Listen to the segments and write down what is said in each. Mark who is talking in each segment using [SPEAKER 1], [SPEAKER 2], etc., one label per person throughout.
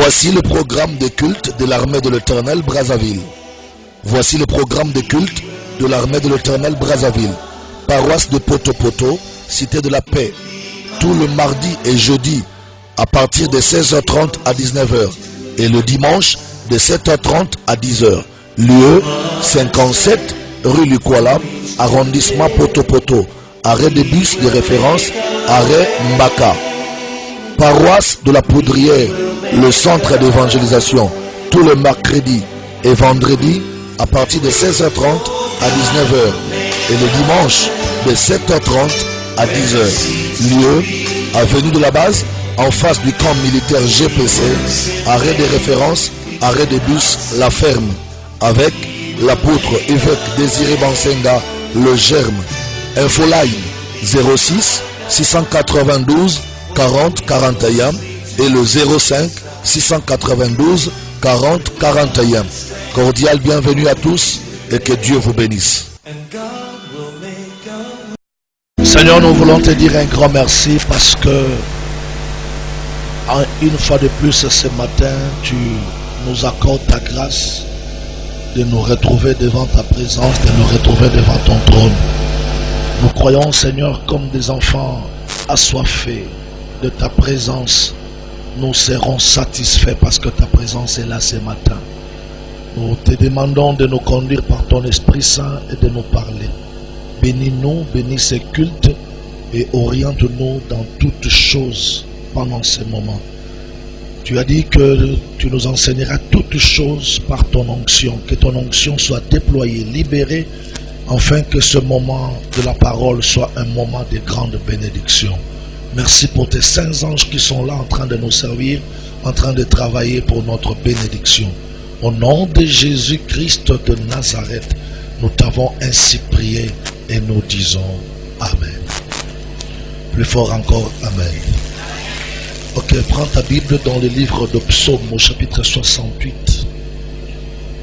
[SPEAKER 1] Voici le programme de culte de l'armée de l'Éternel Brazzaville. Voici le programme de culte de l'armée de l'Éternel Brazzaville. Paroisse de Poto-Poto, Cité de la Paix. Tout le mardi et jeudi à partir de 16h30 à 19h. Et le dimanche de 7h30 à 10h. Lieu 57 rue Lukwala, arrondissement Poto-Poto. Arrêt de bus de référence, arrêt Mbaka. Paroisse de la Poudrière, le centre d'évangélisation, tous les mercredis et vendredis à partir de 16h30 à 19h et le dimanche de 7h30 à 10h. Lieu, avenue de la Base, en face du camp militaire GPC, arrêt de référence, arrêt de bus La Ferme, avec l'apôtre évêque Désiré Bansenga, le Germe. Infoline 06 692 40 41 et le 05 692 40 41. Cordial bienvenue à tous et que Dieu vous bénisse. Seigneur, nous voulons te dire un grand merci parce que une fois de plus ce matin, tu nous accordes ta grâce de nous retrouver devant ta présence, de nous retrouver devant ton trône. Nous croyons, Seigneur, comme des enfants assoiffés de ta présence. Nous serons satisfaits parce que ta présence est là ce matin. Nous te demandons de nous conduire par ton Esprit Saint et de nous parler. Bénis-nous, bénis ces cultes et oriente-nous dans toutes choses pendant ces moments. Tu as dit que tu nous enseigneras toutes choses par ton onction. Que ton onction soit déployée, libérée, afin que ce moment de la parole soit un moment de grande bénédiction. Merci pour tes saints anges qui sont là en train de nous servir, en train de travailler pour notre bénédiction. Au nom de Jésus-Christ de Nazareth, nous t'avons ainsi prié et nous disons Amen. Plus fort encore, Amen. Ok, prends ta Bible dans le livre de Psaume au chapitre 68.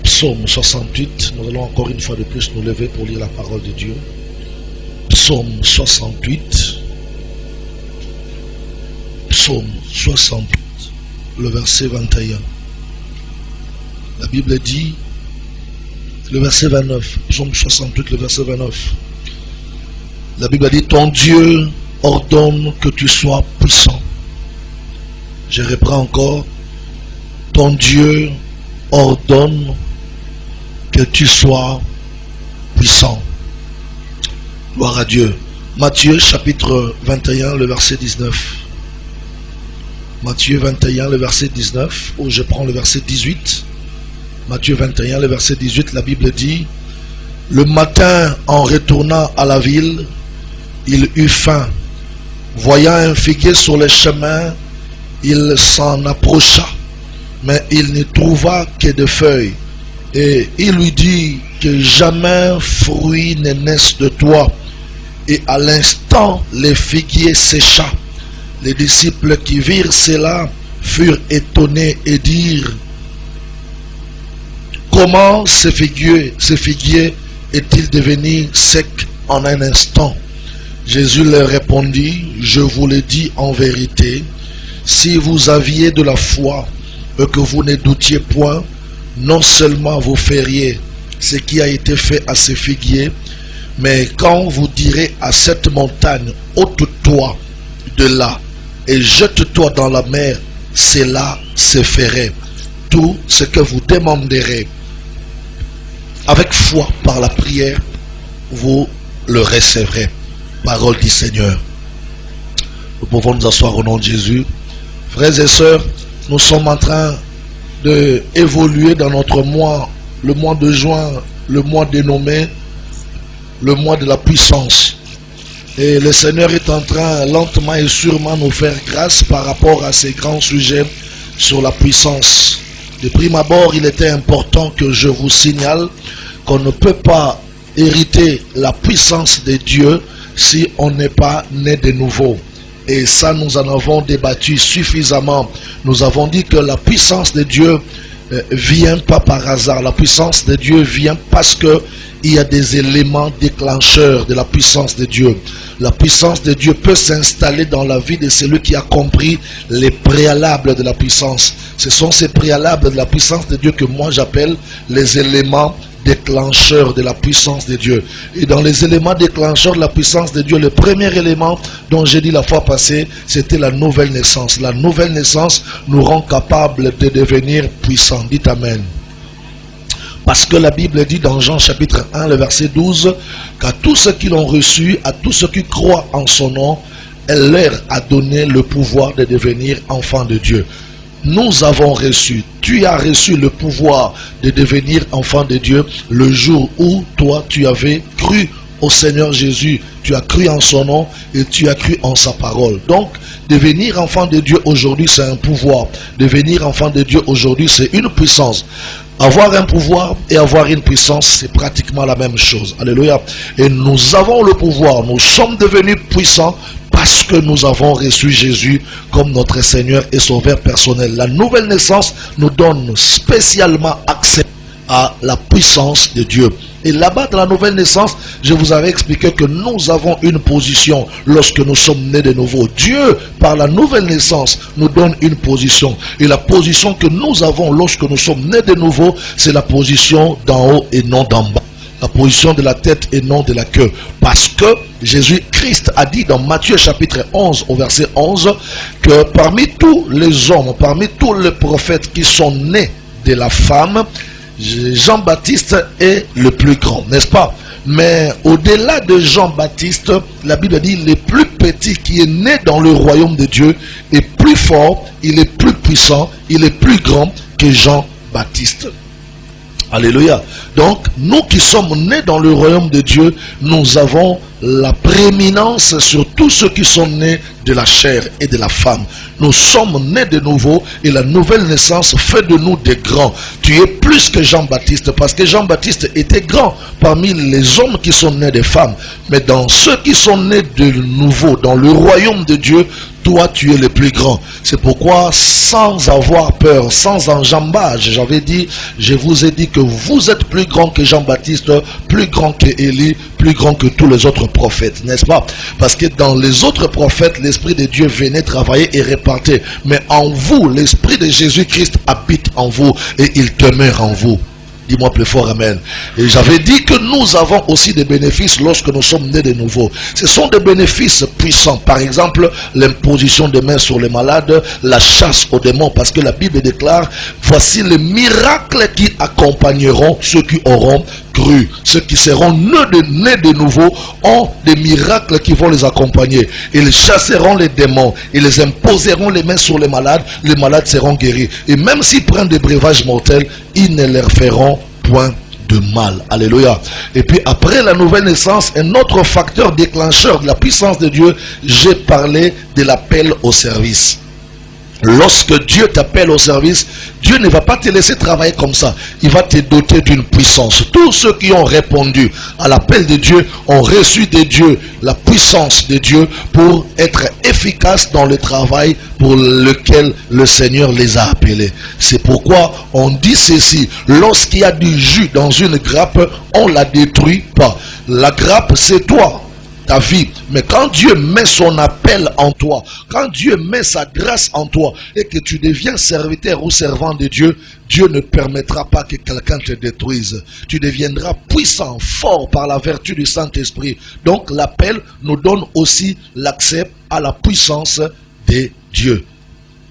[SPEAKER 1] Psaume 68, nous allons encore une fois de plus nous lever pour lire la parole de Dieu. Psaume 68. Psaume 68, le verset 21. La Bible dit, le verset 29, Psaume 68, le verset 29. La Bible dit, ton Dieu ordonne que tu sois puissant. Je reprends encore, ton Dieu ordonne que tu sois puissant. Gloire à Dieu. Matthieu chapitre 21, le verset 19. Matthieu 21, le verset 19, où je prends le verset 18. Matthieu 21, le verset 18, la Bible dit, le matin, en retournant à la ville, il eut faim. Voyant un figuier sur le chemin, il s'en approcha, mais il ne trouva que des feuilles. Et il lui dit que jamais fruit ne naisse de toi. Et à l'instant, le figuier sécha. Les disciples qui virent cela furent étonnés et dirent, comment ce figuier est-il devenu sec en un instant? Jésus leur répondit, je vous le dis en vérité, si vous aviez de la foi et que vous ne doutiez point, non seulement vous feriez ce qui a été fait à ce figuier, mais quand vous direz à cette montagne, ôte-toi de là et jette-toi dans la mer, cela se ferait. Tout ce que vous demanderez avec foi par la prière, vous le recevrez. Parole du Seigneur. Nous pouvons nous asseoir au nom de Jésus. Frères et sœurs, nous sommes en train d'évoluer dans notre mois, le mois de juin, le mois dénommé le mois de la puissance. Et le Seigneur est en train lentement et sûrement nous faire grâce par rapport à ces grands sujets sur la puissance. De prime abord, il était important que je vous signale qu'on ne peut pas hériter la puissance de Dieu si on n'est pas né de nouveau. Et ça, nous en avons débattu suffisamment. Nous avons dit que la puissance de Dieu vient pas par hasard. La puissance de Dieu vient parce que il y a des éléments déclencheurs de la puissance de Dieu. La puissance de Dieu peut s'installer dans la vie de celui qui a compris les préalables de la puissance. Ce sont ces préalables de la puissance de Dieu que moi j'appelle les éléments déclencheurs de la puissance de Dieu. Et dans les éléments déclencheurs de la puissance de Dieu, le premier élément dont j'ai dit la fois passée, c'était la nouvelle naissance. La nouvelle naissance nous rend capables de devenir puissants. Dites Amen. Parce que la Bible dit dans Jean chapitre 1, le verset 12, qu'à tous ceux qui l'ont reçu, à tous ceux qui croient en son nom, elle leur a donné le pouvoir de devenir enfants de Dieu. Nous avons reçu, tu as reçu le pouvoir de devenir enfant de Dieu le jour où toi tu avais cru au Seigneur Jésus, tu as cru en son nom et tu as cru en sa parole. Donc, devenir enfant de Dieu aujourd'hui c'est un pouvoir. Devenir enfant de Dieu aujourd'hui c'est une puissance. Avoir un pouvoir et avoir une puissance, c'est pratiquement la même chose. Alléluia. Et nous avons le pouvoir. Nous sommes devenus puissants parce que nous avons reçu Jésus comme notre Seigneur et Sauveur personnel. La nouvelle naissance nous donne spécialement accès à la puissance de Dieu. Et là-bas, dans la nouvelle naissance, je vous avais expliqué que nous avons une position lorsque nous sommes nés de nouveau. Dieu, par la nouvelle naissance, nous donne une position. Et la position que nous avons lorsque nous sommes nés de nouveau, c'est la position d'en haut et non d'en bas. La position de la tête et non de la queue. Parce que Jésus-Christ a dit dans Matthieu chapitre 11 au verset 11 que parmi tous les hommes, parmi tous les prophètes qui sont nés de la femme, Jean-Baptiste est le plus grand, n'est-ce pas? Mais au-delà de Jean-Baptiste, la Bible dit le plus petit qui est né dans le royaume de Dieu est plus fort, il est plus puissant, il est plus grand que Jean-Baptiste. Alléluia. Donc, nous qui sommes nés dans le royaume de Dieu, nous avons la prééminence sur tous ceux qui sont nés de la chair et de la femme. Nous sommes nés de nouveau et la nouvelle naissance fait de nous des grands. Tu es plus que Jean-Baptiste parce que Jean-Baptiste était grand parmi les hommes qui sont nés des femmes. Mais dans ceux qui sont nés de nouveau, dans le royaume de Dieu, toi tu es le plus grand. C'est pourquoi sans avoir peur, sans enjambage, je vous ai dit que vous êtes plus grand que Jean-Baptiste, plus grand que Élie, plus grand que tous les autres prophètes, n'est-ce pas? Parce que dans les autres prophètes, l'Esprit de Dieu venait travailler et répartir. Mais en vous, l'Esprit de Jésus-Christ habite en vous et il demeure en vous. Dis-moi plus fort, Amen. Et j'avais dit que nous avons aussi des bénéfices lorsque nous sommes nés de nouveau. Ce sont des bénéfices puissants. Par exemple, l'imposition des mains sur les malades, la chasse aux démons. Parce que la Bible déclare, voici les miracles qui accompagneront ceux qui auront cru. Ceux qui seront nés de nouveau ont des miracles qui vont les accompagner. Ils chasseront les démons. Ils les imposeront les mains sur les malades seront guéris. Et même s'ils prennent des breuvages mortels, ils ne leur feront point de mal. Alléluia. Et puis après la nouvelle naissance, un autre facteur déclencheur de la puissance de Dieu, j'ai parlé de l'appel au service. Lorsque Dieu t'appelle au service, Dieu ne va pas te laisser travailler comme ça. Il va te doter d'une puissance. Tous ceux qui ont répondu à l'appel de Dieu ont reçu de Dieu la puissance de Dieu pour être efficaces dans le travail pour lequel le Seigneur les a appelés. C'est pourquoi on dit ceci. Lorsqu'il y a du jus dans une grappe, on ne la détruit pas. La grappe, c'est toi, ta vie. Mais quand Dieu met son appel en toi, quand Dieu met sa grâce en toi et que tu deviens serviteur ou servant de Dieu, Dieu ne permettra pas que quelqu'un te détruise. Tu deviendras puissant, fort par la vertu du Saint-Esprit. Donc l'appel nous donne aussi l'accès à la puissance de Dieu.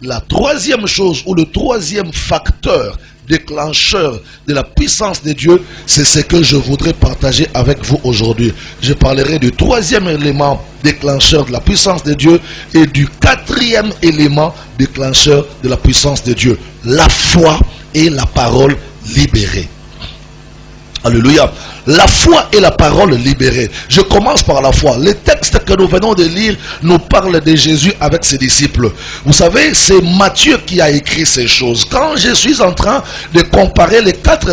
[SPEAKER 1] La troisième chose ou le troisième facteur déclencheur de la puissance de Dieu, c'est ce que je voudrais partager avec vous aujourd'hui. Je parlerai du troisième élément déclencheur de la puissance de Dieu et du quatrième élément déclencheur de la puissance de Dieu, la foi et la parole libérée. Alléluia. La foi est la parole libérée. Je commence par la foi. Les textes que nous venons de lire nous parlent de Jésus avec ses disciples. Vous savez, c'est Matthieu qui a écrit ces choses. Quand je suis en train de comparer les quatre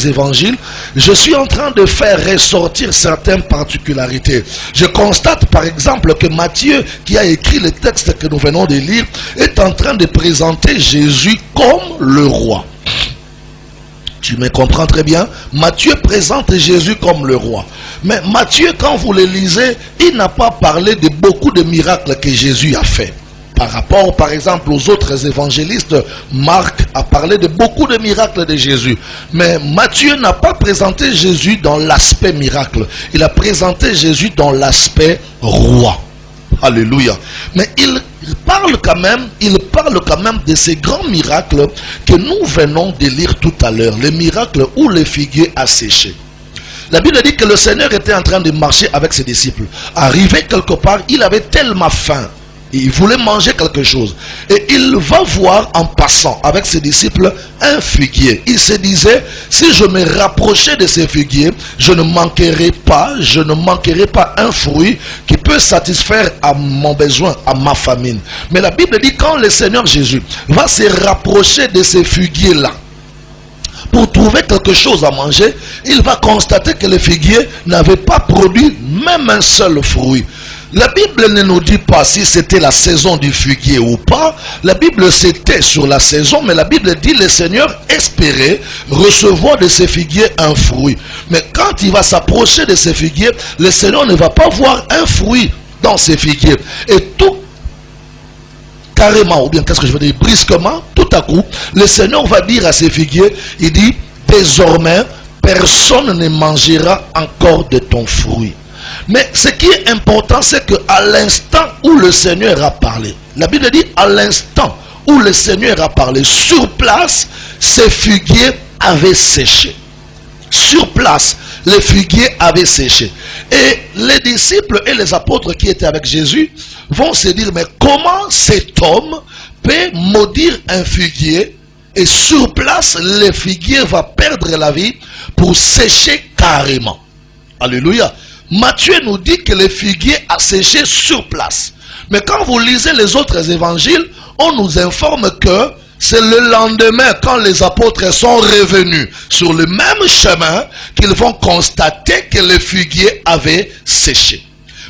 [SPEAKER 1] évangiles, je suis en train de faire ressortir certaines particularités. Je constate par exemple que Matthieu, qui a écrit les textes que nous venons de lire, est en train de présenter Jésus comme le roi. Tu me comprends très bien? Matthieu présente Jésus comme le roi. Mais Matthieu, quand vous le lisez, il n'a pas parlé de beaucoup de miracles que Jésus a fait. Par rapport, par exemple, aux autres évangélistes, Marc a parlé de beaucoup de miracles de Jésus. Mais Matthieu n'a pas présenté Jésus dans l'aspect miracle. Il a présenté Jésus dans l'aspect roi. Alléluia. Mais il parle quand même de ces grands miracles que nous venons de lire tout à l'heure. Les miracles où le figuier a séché. La Bible dit que le Seigneur était en train de marcher avec ses disciples. Arrivé quelque part, il avait tellement faim. Il voulait manger quelque chose. Et il va voir en passant avec ses disciples un figuier. Il se disait, si je me rapprochais de ces figuiers, je ne manquerai pas un fruit qui peut satisfaire à mon besoin, à ma famine. Mais la Bible dit, quand le Seigneur Jésus va se rapprocher de ces figuiers-là, pour trouver quelque chose à manger, il va constater que les figuiers n'avaient pas produit même un seul fruit. La Bible ne nous dit pas si c'était la saison du figuier ou pas. La Bible s'était sur la saison, mais la Bible dit le Seigneur espérait recevoir de ces figuiers un fruit. Mais quand il va s'approcher de ces figuiers, le Seigneur ne va pas voir un fruit dans ces figuiers. Et tout carrément, ou bien qu'est-ce que je veux dire, brusquement, tout à coup, le Seigneur va dire à ces figuiers, il dit, désormais, personne ne mangera encore de ton fruit. Mais ce qui est important, c'est qu'à l'instant où le Seigneur a parlé, la Bible dit à l'instant où le Seigneur a parlé, sur place, ces figuiers avaient séché. Sur place, les figuiers avaient séché. Et les disciples et les apôtres qui étaient avec Jésus vont se dire, mais comment cet homme peut maudire un figuier et sur place, le figuier va perdre la vie pour sécher carrément. Alléluia. Matthieu nous dit que le figuier a séché sur place. Mais quand vous lisez les autres évangiles, on nous informe que c'est le lendemain, quand les apôtres sont revenus sur le même chemin, qu'ils vont constater que le figuier avait séché.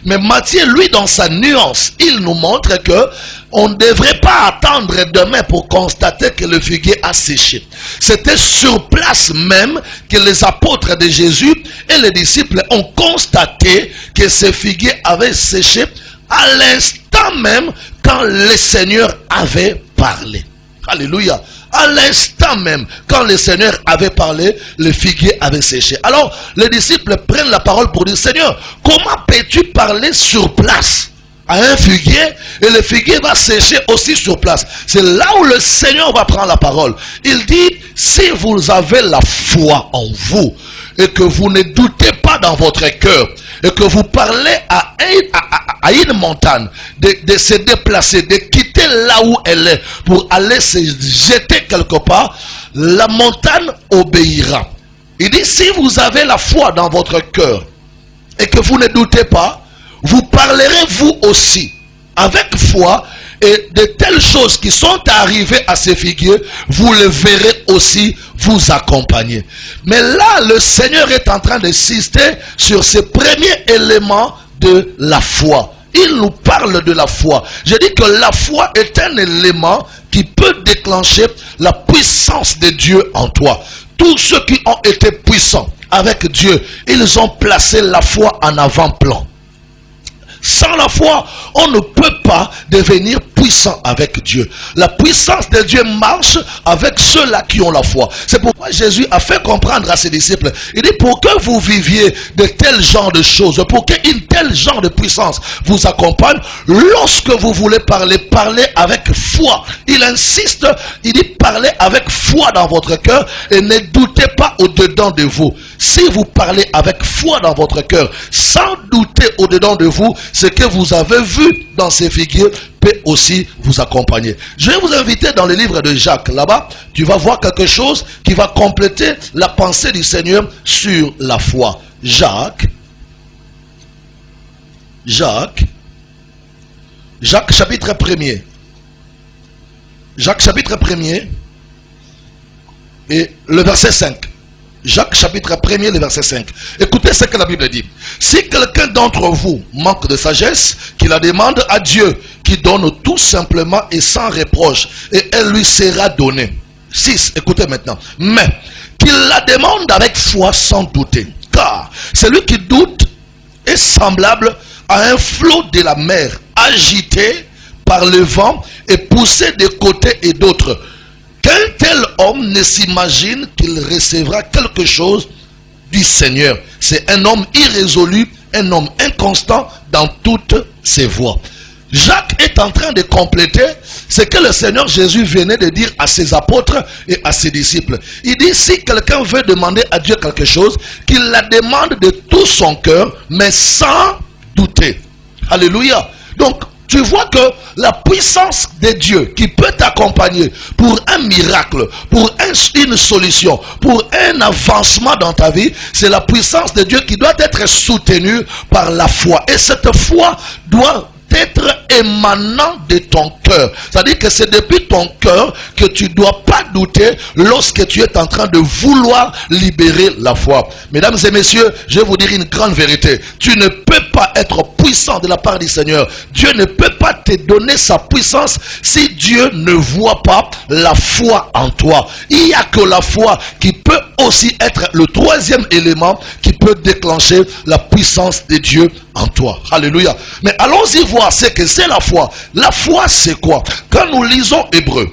[SPEAKER 1] Mais Matthieu, lui, dans sa nuance, il nous montre que on ne devrait pas attendre demain pour constater que le figuier a séché. C'était sur place même que les apôtres de Jésus et les disciples ont constaté que ce figuier avait séché à l'instant même quand le Seigneur avait parlé. Alléluia. À l'instant même, quand le Seigneur avait parlé, le figuier avait séché. Alors, les disciples prennent la parole pour dire, Seigneur, comment peux-tu parler sur place à un figuier et le figuier va sécher aussi sur place? C'est là où le Seigneur va prendre la parole. Il dit, si vous avez la foi en vous et que vous ne doutez pas dans votre cœur et que vous parlez à une montagne de se déplacer, de quitter là où elle est pour aller se jeter quelque part, la montagne obéira. Il dit, si vous avez la foi dans votre cœur et que vous ne doutez pas, vous parlerez vous aussi avec foi, et de telles choses qui sont arrivées à ces figuiers, vous le verrez aussi vous accompagner. Mais là, le Seigneur est en train d'insister sur ce premier élément de la foi. Il nous parle de la foi. Je dis que la foi est un élément qui peut déclencher la puissance de Dieu en toi. Tous ceux qui ont été puissants avec Dieu, ils ont placé la foi en avant-plan. Sans la foi, on ne peut pas devenir puissant avec Dieu. La puissance de Dieu marche avec ceux-là qui ont la foi. C'est pourquoi Jésus a fait comprendre à ses disciples, il dit, pour que vous viviez de tels genres de choses, pour qu'une telle genre de puissance vous accompagne, lorsque vous voulez parler, parlez avec foi. Il insiste, il dit, parlez avec foi dans votre cœur et ne doutez pas au-dedans de vous. Si vous parlez avec foi dans votre cœur, sans douter au-dedans de vous, ce que vous avez vu dans ces figuiers peut aussi vous accompagner. Je vais vous inviter dans le livre de Jacques. Là-bas, tu vas voir quelque chose qui va compléter la pensée du Seigneur sur la foi. Jacques chapitre 1er. Jacques chapitre 1er et le verset 5. Jacques chapitre 1er, le verset 5. Écoutez ce que la Bible dit. Si quelqu'un d'entre vous manque de sagesse, qu'il la demande à Dieu, qui donne tout simplement et sans reproche, et elle lui sera donnée. 6. Écoutez maintenant. Mais qu'il la demande avec foi sans douter. Car celui qui doute est semblable à un flot de la mer, agité par le vent et poussé de côté et d'autre. Qu'un tel homme ne s'imagine qu'il recevra quelque chose du Seigneur. C'est un homme irrésolu, un homme inconstant dans toutes ses voies. Jacques est en train de compléter ce que le Seigneur Jésus venait de dire à ses apôtres et à ses disciples. Il dit, si quelqu'un veut demander à Dieu quelque chose, qu'il la demande de tout son cœur, mais sans douter. Alléluia. Donc, tu vois que la puissance de Dieu qui peut t'accompagner pour un miracle, pour une solution, pour un avancement dans ta vie, c'est la puissance de Dieu qui doit être soutenue par la foi. Et cette foi doit être émanant de ton cœur. C'est-à-dire que c'est depuis ton cœur que tu ne dois pas douter lorsque tu es en train de vouloir libérer la foi. Mesdames et messieurs, je vais vous dire une grande vérité. Tu ne peux pas être puissant de la part du Seigneur. Dieu ne peut pas te donner sa puissance si Dieu ne voit pas la foi en toi. Il n'y a que la foi qui peut aussi être le troisième élément qui peut déclencher la puissance de Dieu en toi. Alléluia. Mais allons-y voir ce que c'est la foi. La foi, c'est quoi? Quand nous lisons Hébreu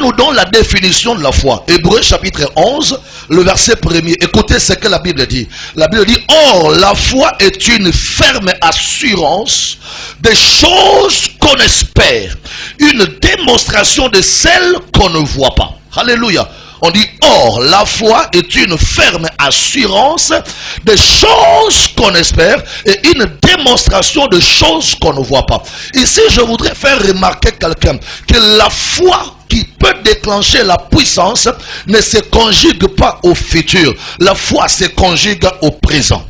[SPEAKER 1] nous donne la définition de la foi. Hébreu chapitre 11, le verset 1er. Écoutez ce que la Bible dit. La Bible dit, or la foi est une ferme assurance des choses qu'on espère, une démonstration de celles qu'on ne voit pas. Alléluia. On dit, or, la foi est une ferme assurance des choses qu'on espère et une démonstration de choses qu'on ne voit pas. Ici, je voudrais faire remarquer quelqu'un que la foi qui peut déclencher la puissance ne se conjugue pas au futur. La foi se conjugue au présent.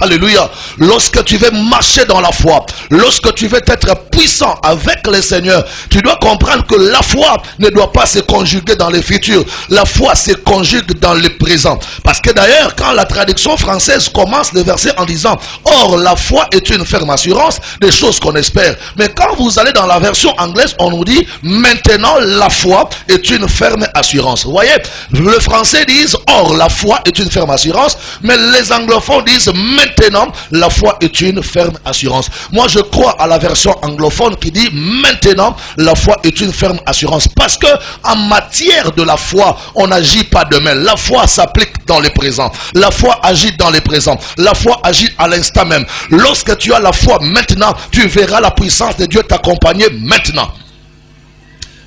[SPEAKER 1] Alléluia. Lorsque tu veux marcher dans la foi, lorsque tu veux être puissant avec le Seigneur, tu dois comprendre que la foi ne doit pas se conjuguer dans le futur. La foi se conjugue dans le présent. Parce que d'ailleurs, quand la traduction française commence le verset en disant « Or, la foi est une ferme assurance des choses qu'on espère ». Mais quand vous allez dans la version anglaise, on nous dit « Maintenant, la foi est une ferme assurance ». Vous voyez, le français dit « Or, la foi est une ferme assurance », mais les anglophones disent « Maintenant, la foi est une ferme assurance ». Moi, je crois à la version anglophone qui dit « Maintenant, la foi est une ferme assurance ». Parce que en matière de la foi, on n'agit pas demain. La foi s'applique dans le présent. La foi agit dans le présent. La foi agit à l'instant même. Lorsque tu as la foi maintenant, tu verras la puissance de Dieu t'accompagner maintenant.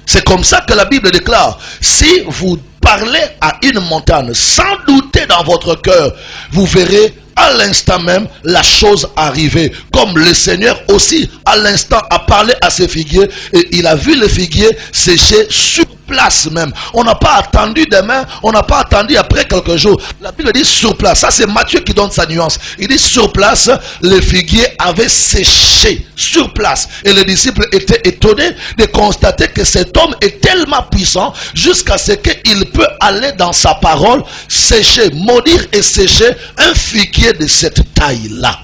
[SPEAKER 1] C'est comme ça que la Bible déclare, si vous parlez à une montagne sans douter dans votre cœur, vous verrez à l'instant même la chose arriver. Comme le Seigneur aussi à l'instant a parlé à ses figuiers et il a vu les figuiers sécher sur place même. On n'a pas attendu demain, on n'a pas attendu après quelques jours. La Bible dit sur place. Ça c'est Matthieu qui donne sa nuance. Il dit sur place, les figuiers avaient séché sur place. Et les disciples étaient étonnés de constater que cet homme est tellement puissant jusqu'à ce qu'il peut aller dans sa parole, sécher, maudire et sécher un figuier de cette taille-là.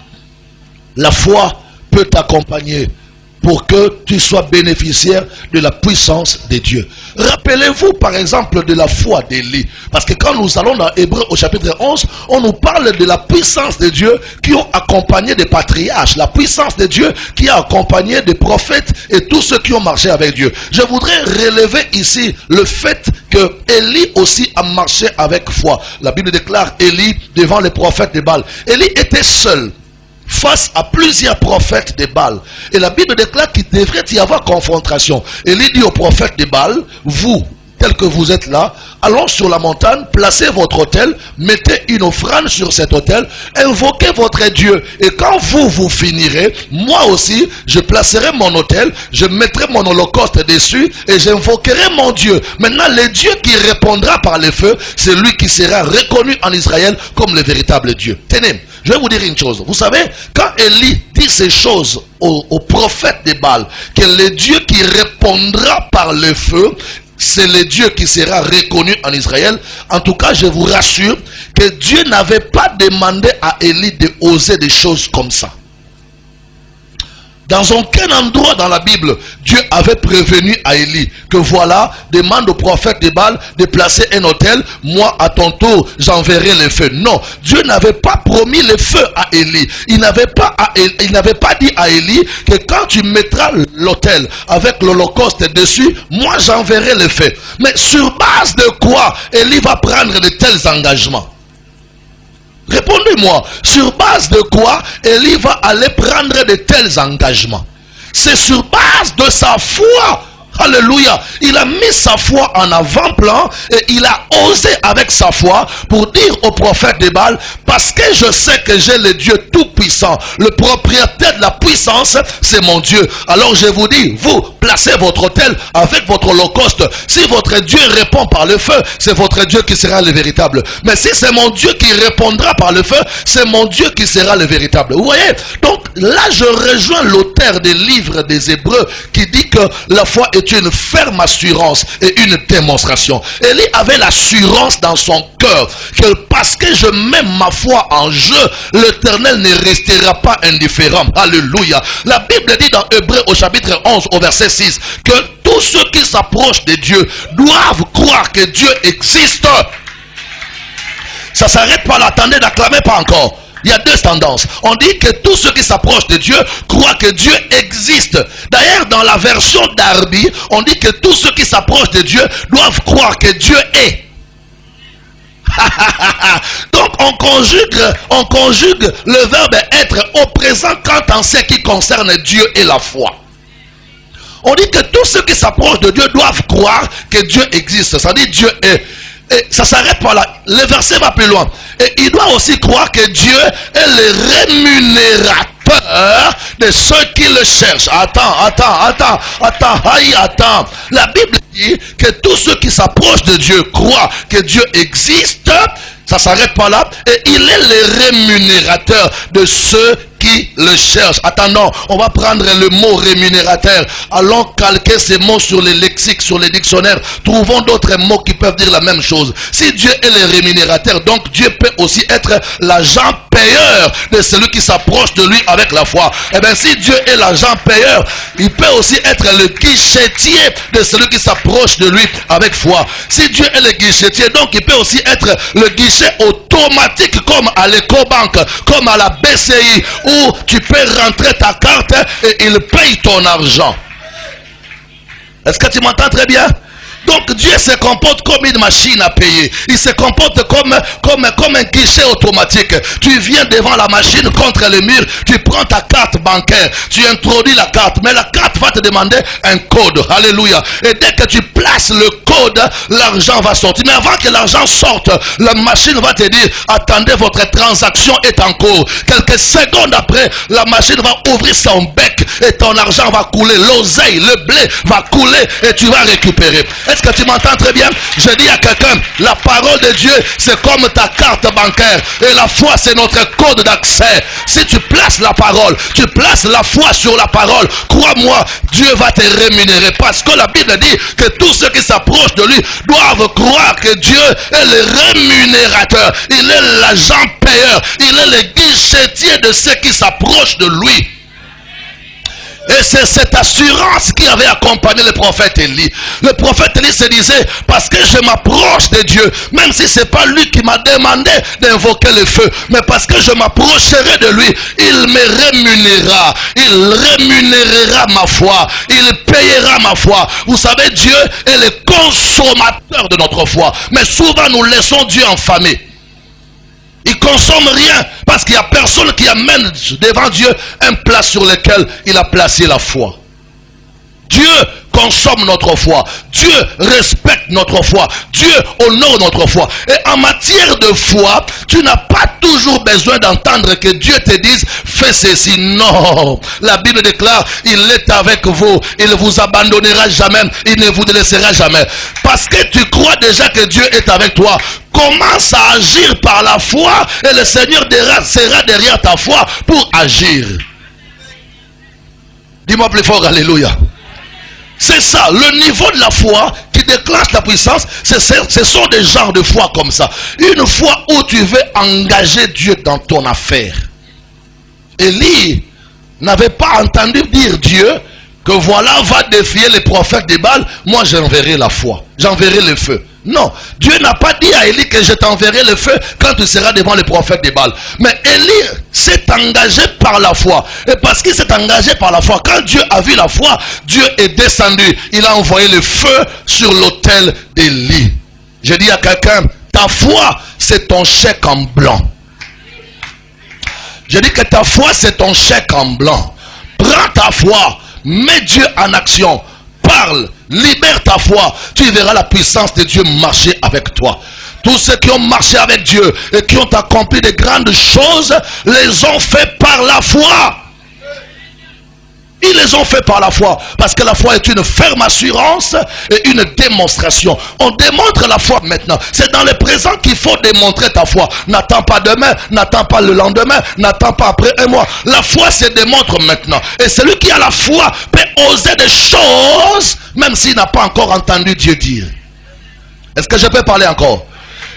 [SPEAKER 1] La foi peut t'accompagner pour que tu sois bénéficiaire de la puissance de Dieu. Rappelez-vous par exemple de la foi d'Élie. Parce que quand nous allons dans Hébreu au chapitre 11, on nous parle de la puissance de Dieu qui ont accompagné des patriarches. La puissance de Dieu qui a accompagné des prophètes et tous ceux qui ont marché avec Dieu. Je voudrais relever ici le fait que Élie aussi a marché avec foi. La Bible déclare Élie devant les prophètes de Baal. Élie était seul face à plusieurs prophètes de Baal. Et la Bible déclare qu'il devrait y avoir confrontation. Élie dit aux prophètes de Baal, vous, tel que vous êtes là, allons sur la montagne, placez votre autel, mettez une offrande sur cet autel, invoquez votre Dieu. Et quand vous finirez, moi aussi, je placerai mon autel, je mettrai mon holocauste dessus et j'invoquerai mon Dieu. Maintenant, le Dieu qui répondra par le feu, c'est lui qui sera reconnu en Israël comme le véritable Dieu. Tenez, je vais vous dire une chose. Vous savez, quand Élie dit ces choses au prophète de Baal, que le Dieu qui répondra par le feu, c'est le Dieu qui sera reconnu en Israël. En tout cas, je vous rassure que Dieu n'avait pas demandé à Élie de oser des choses comme ça. Dans aucun endroit dans la Bible, Dieu avait prévenu à Élie que voilà, demande au prophète de Baal de placer un autel, moi à ton tour j'enverrai le feu. Non, Dieu n'avait pas promis le feu à Élie. Il n'avait pas dit à Élie que quand tu mettras l'autel avec l'holocauste dessus, moi j'enverrai le feu. Mais sur base de quoi Élie va prendre de tels engagements? Répondez-moi, sur base de quoi Élie va aller prendre de tels engagements? C'est sur base de sa foi. Alléluia. Il a mis sa foi en avant-plan et il a osé avec sa foi pour dire au prophète de Baal, parce que je sais que j'ai le Dieu tout-puissant, le propriétaire de la puissance, c'est mon Dieu. Alors je vous dis, vous placez votre autel avec votre holocauste. Si votre Dieu répond par le feu, c'est votre Dieu qui sera le véritable. Mais si c'est mon Dieu qui répondra par le feu, c'est mon Dieu qui sera le véritable. Vous voyez? Donc là je rejoins l'auteur des livres des Hébreux qui dit que la foi est une ferme assurance et une démonstration. Élie avait l'assurance dans son cœur que parce que je mets ma foi en jeu, l'Éternel ne restera pas indifférent. Alléluia. La Bible dit dans Hébreux au chapitre 11 au verset 6 que tous ceux qui s'approchent de Dieu doivent croire que Dieu existe. Ça s'arrête pas là. Attendez, n'acclamez pas encore. Il y a deux tendances. On dit que tous ceux qui s'approchent de Dieu croient que Dieu existe. D'ailleurs, dans la version d'Arby, on dit que tous ceux qui s'approchent de Dieu doivent croire que Dieu est. Donc on conjugue le verbe être au présent quand on sait qui concerne Dieu et la foi. On dit que tous ceux qui s'approchent de Dieu doivent croire que Dieu existe. Ça dit Dieu est. Et ça s'arrête pas là. Le verset va plus loin. Et il doit aussi croire que Dieu est le rémunérateur de ceux qui le cherchent. Attends. La Bible dit que tous ceux qui s'approchent de Dieu croient que Dieu existe. Ça s'arrête pas là. Et il est le rémunérateur de ceux qui le cherchent. Attendons, on va prendre le mot rémunérateur. Allons calquer ces mots sur les lexiques, sur les dictionnaires. Trouvons d'autres mots qui peuvent dire la même chose. Si Dieu est le rémunérateur, donc Dieu peut aussi être l'agent payeur de celui qui s'approche de lui avec la foi. Et bien si Dieu est l'agent payeur, il peut aussi être le guichetier de celui qui s'approche de lui avec foi. Si Dieu est le guichetier, donc il peut aussi être le guichet automatique comme à l'Ecobank, comme à la BCI, où tu peux rentrer ta carte et il paye ton argent. Est-ce que tu m'entends très bien? Donc Dieu se comporte comme une machine à payer. Il se comporte comme un guichet automatique. Tu viens devant la machine contre le mur, tu prends ta carte bancaire, tu introduis la carte, mais la carte va te demander un code. Alléluia. Et dès que tu places le code, l'argent va sortir. Mais avant que l'argent sorte, la machine va te dire, attendez, votre transaction est en cours. Quelques secondes après, la machine va ouvrir son bec et ton argent va couler. L'oseille, le blé va couler et tu vas récupérer. Est-ce que tu m'entends très bien? Je dis à quelqu'un, la parole de Dieu, c'est comme ta carte bancaire. Et la foi, c'est notre code d'accès. Si tu places la parole, tu places la foi sur la parole, crois-moi, Dieu va te rémunérer. Parce que la Bible dit que tous ceux qui s'approchent de lui doivent croire que Dieu est le rémunérateur. Il est l'agent payeur. Il est le guichetier de ceux qui s'approchent de lui. Et c'est cette assurance qui avait accompagné le prophète Élie. Le prophète Élie se disait, parce que je m'approche de Dieu, même si ce n'est pas lui qui m'a demandé d'invoquer le feu, mais parce que je m'approcherai de lui, il me rémunérera. Il rémunérera ma foi. Il payera ma foi. Vous savez, Dieu est le consommateur de notre foi. Mais souvent nous laissons Dieu enfamer. Il consomme rien parce qu'il n'y a personne qui amène devant Dieu un plat sur lequel il a placé la foi. Dieu consomme notre foi. Dieu respecte notre foi. Dieu honore notre foi. Et en matière de foi, tu n'as pas toujours besoin d'entendre que Dieu te dise fais ceci. Non. La Bible déclare il est avec vous. Il ne vous abandonnera jamais. Il ne vous laissera jamais. Parce que tu crois déjà que Dieu est avec toi. Commence à agir par la foi et le Seigneur sera derrière ta foi pour agir. Dis-moi plus fort, alléluia. C'est ça, le niveau de la foi qui déclenche la puissance, ce sont des genres de foi comme ça. Une foi où tu veux engager Dieu dans ton affaire. Élie n'avait pas entendu dire Dieu que voilà, va défier les prophètes de Baal, moi j'enverrai la foi, j'enverrai le feu. Non, Dieu n'a pas dit à Élie que je t'enverrai le feu quand tu seras devant les prophètes de Baal. Mais Élie s'est engagé par la foi. Et parce qu'il s'est engagé par la foi, quand Dieu a vu la foi, Dieu est descendu. Il a envoyé le feu sur l'autel d'Élie. Je dis à quelqu'un, ta foi c'est ton chèque en blanc. Je dis que ta foi c'est ton chèque en blanc. Prends ta foi, mets Dieu en action. Parle, libère ta foi, tu verras la puissance de Dieu marcher avec toi. Tous ceux qui ont marché avec Dieu et qui ont accompli de grandes choses, les ont fait par la foi. Ils les ont fait par la foi. Parce que la foi est une ferme assurance et une démonstration. On démontre la foi maintenant. C'est dans le présent qu'il faut démontrer ta foi. N'attends pas demain, n'attends pas le lendemain, n'attends pas après un mois. La foi se démontre maintenant. Et celui qui a la foi peut oser des choses, même s'il n'a pas encore entendu Dieu dire. Est-ce que je peux parler encore?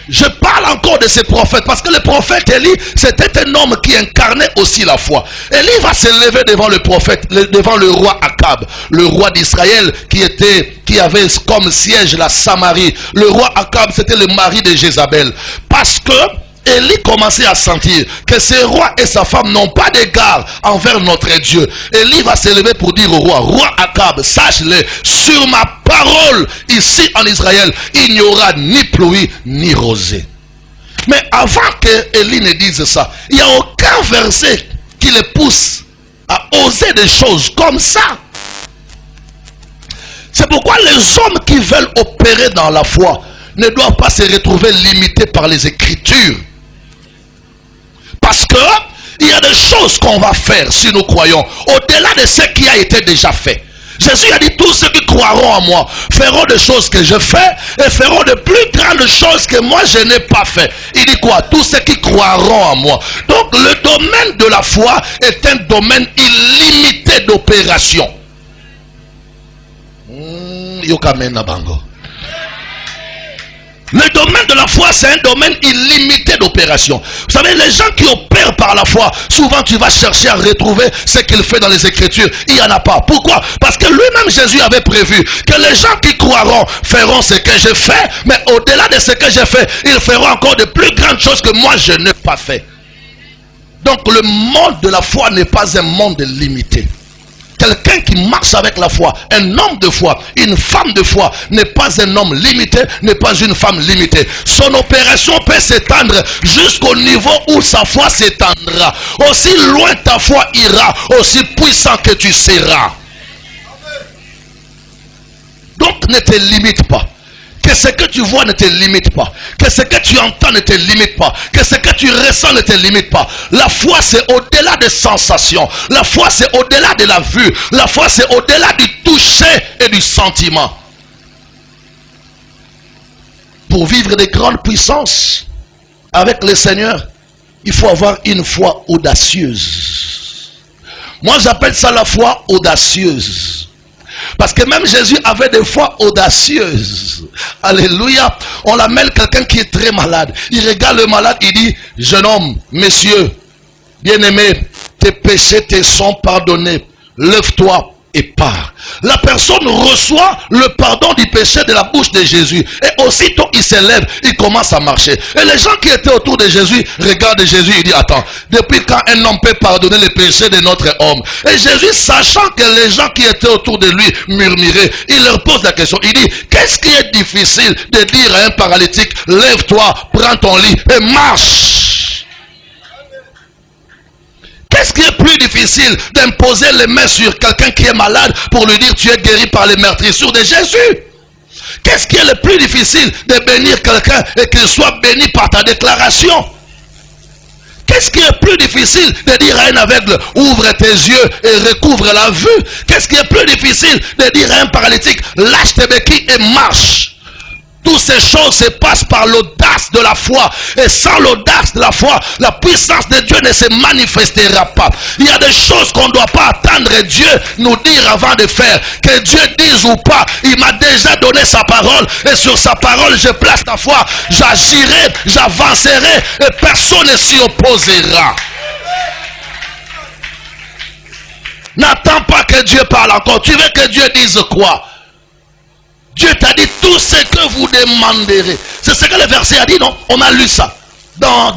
[SPEAKER 1] Je parle encore de ces prophètes parce que le prophète Élie, c'était un homme qui incarnait aussi la foi. Élie va se lever devant le prophète, devant le roi Akab, le roi d'Israël qui avait comme siège la Samarie. Le roi Akab, c'était le mari de Jézabel. Parce que Élie commençait à sentir que ce roi et sa femme n'ont pas d'égard envers notre Dieu. Élie va se lever pour dire au roi, roi Akab, sache-le, sur ma parole, ici en Israël, il n'y aura ni pluie ni rosée. Mais avant que Élie ne dise ça, il n'y a aucun verset qui le pousse à oser des choses comme ça. C'est pourquoi les hommes qui veulent opérer dans la foi ne doivent pas se retrouver limités par les Écritures. Parce que il y a des choses qu'on va faire si nous croyons au-delà de ce qui a été déjà fait. Jésus a dit, tous ceux qui croiront en moi feront des choses que je fais et feront de plus grandes choses que moi je n'ai pas fait. Il dit quoi? Tous ceux qui croiront en moi. Donc le domaine de la foi est un domaine illimité d'opération. Le domaine de la foi, c'est un domaine illimité d'opération. Vous savez, les gens qui opèrent par la foi, souvent tu vas chercher à retrouver ce qu'il fait dans les Écritures. Il n'y en a pas. Pourquoi? Parce que lui-même, Jésus avait prévu que les gens qui croiront feront ce que j'ai fait, mais au-delà de ce que j'ai fait, ils feront encore de plus grandes choses que moi je n'ai pas fait. Donc le monde de la foi n'est pas un monde limité. Quelqu'un qui marche avec la foi, un homme de foi, une femme de foi, n'est pas un homme limité, n'est pas une femme limitée. Son opération peut s'étendre jusqu'au niveau où sa foi s'étendra. Aussi loin ta foi ira, aussi puissant que tu seras. Donc ne te limite pas. Que ce que tu vois ne te limite pas. Que ce que tu entends ne te limite pas. Que ce que tu ressens ne te limite pas. La foi c'est au-delà des sensations. La foi c'est au-delà de la vue. La foi c'est au-delà du toucher et du sentiment. Pour vivre de grandes puissances avec le Seigneur, il faut avoir une foi audacieuse. Moi j'appelle ça la foi audacieuse. Parce que même Jésus avait des foi audacieuses. Alléluia. On l'amène quelqu'un qui est très malade. Il regarde le malade, il dit, jeune homme, monsieur, bien-aimé, tes péchés te sont pardonnés. Lève-toi et pars. La personne reçoit le pardon du péché de la bouche de Jésus. Et aussitôt il se lève, il commence à marcher. Et les gens qui étaient autour de Jésus regardent Jésus et disent, attends, depuis quand un homme peut pardonner les péchés de notre homme? Et Jésus, sachant que les gens qui étaient autour de lui murmuraient, il leur pose la question. Il dit, qu'est-ce qui est difficile de dire à un paralytique, lève-toi, prends ton lit et marche? Qu'est-ce qui est plus difficile d'imposer les mains sur quelqu'un qui est malade pour lui dire tu es guéri par les meurtrissures de Jésus? Qu'est-ce qui est le plus difficile de bénir quelqu'un et qu'il soit béni par ta déclaration? Qu'est-ce qui est plus difficile de dire à un aveugle ouvre tes yeux et recouvre la vue? Qu'est-ce qui est plus difficile de dire à un paralytique lâche tes béquilles et marche? Toutes ces choses se passent par l'audace de la foi. Et sans l'audace de la foi, la puissance de Dieu ne se manifestera pas. Il y a des choses qu'on ne doit pas attendre Dieu nous dire avant de faire. Que Dieu dise ou pas, il m'a déjà donné sa parole. Et sur sa parole, je place la foi. J'agirai, j'avancerai et personne ne s'y opposera. N'attends pas que Dieu parle encore. Tu veux que Dieu dise quoi? Dieu t'a dit tout ce que vous demanderez. C'est ce que le verset a dit, non? On a lu ça dans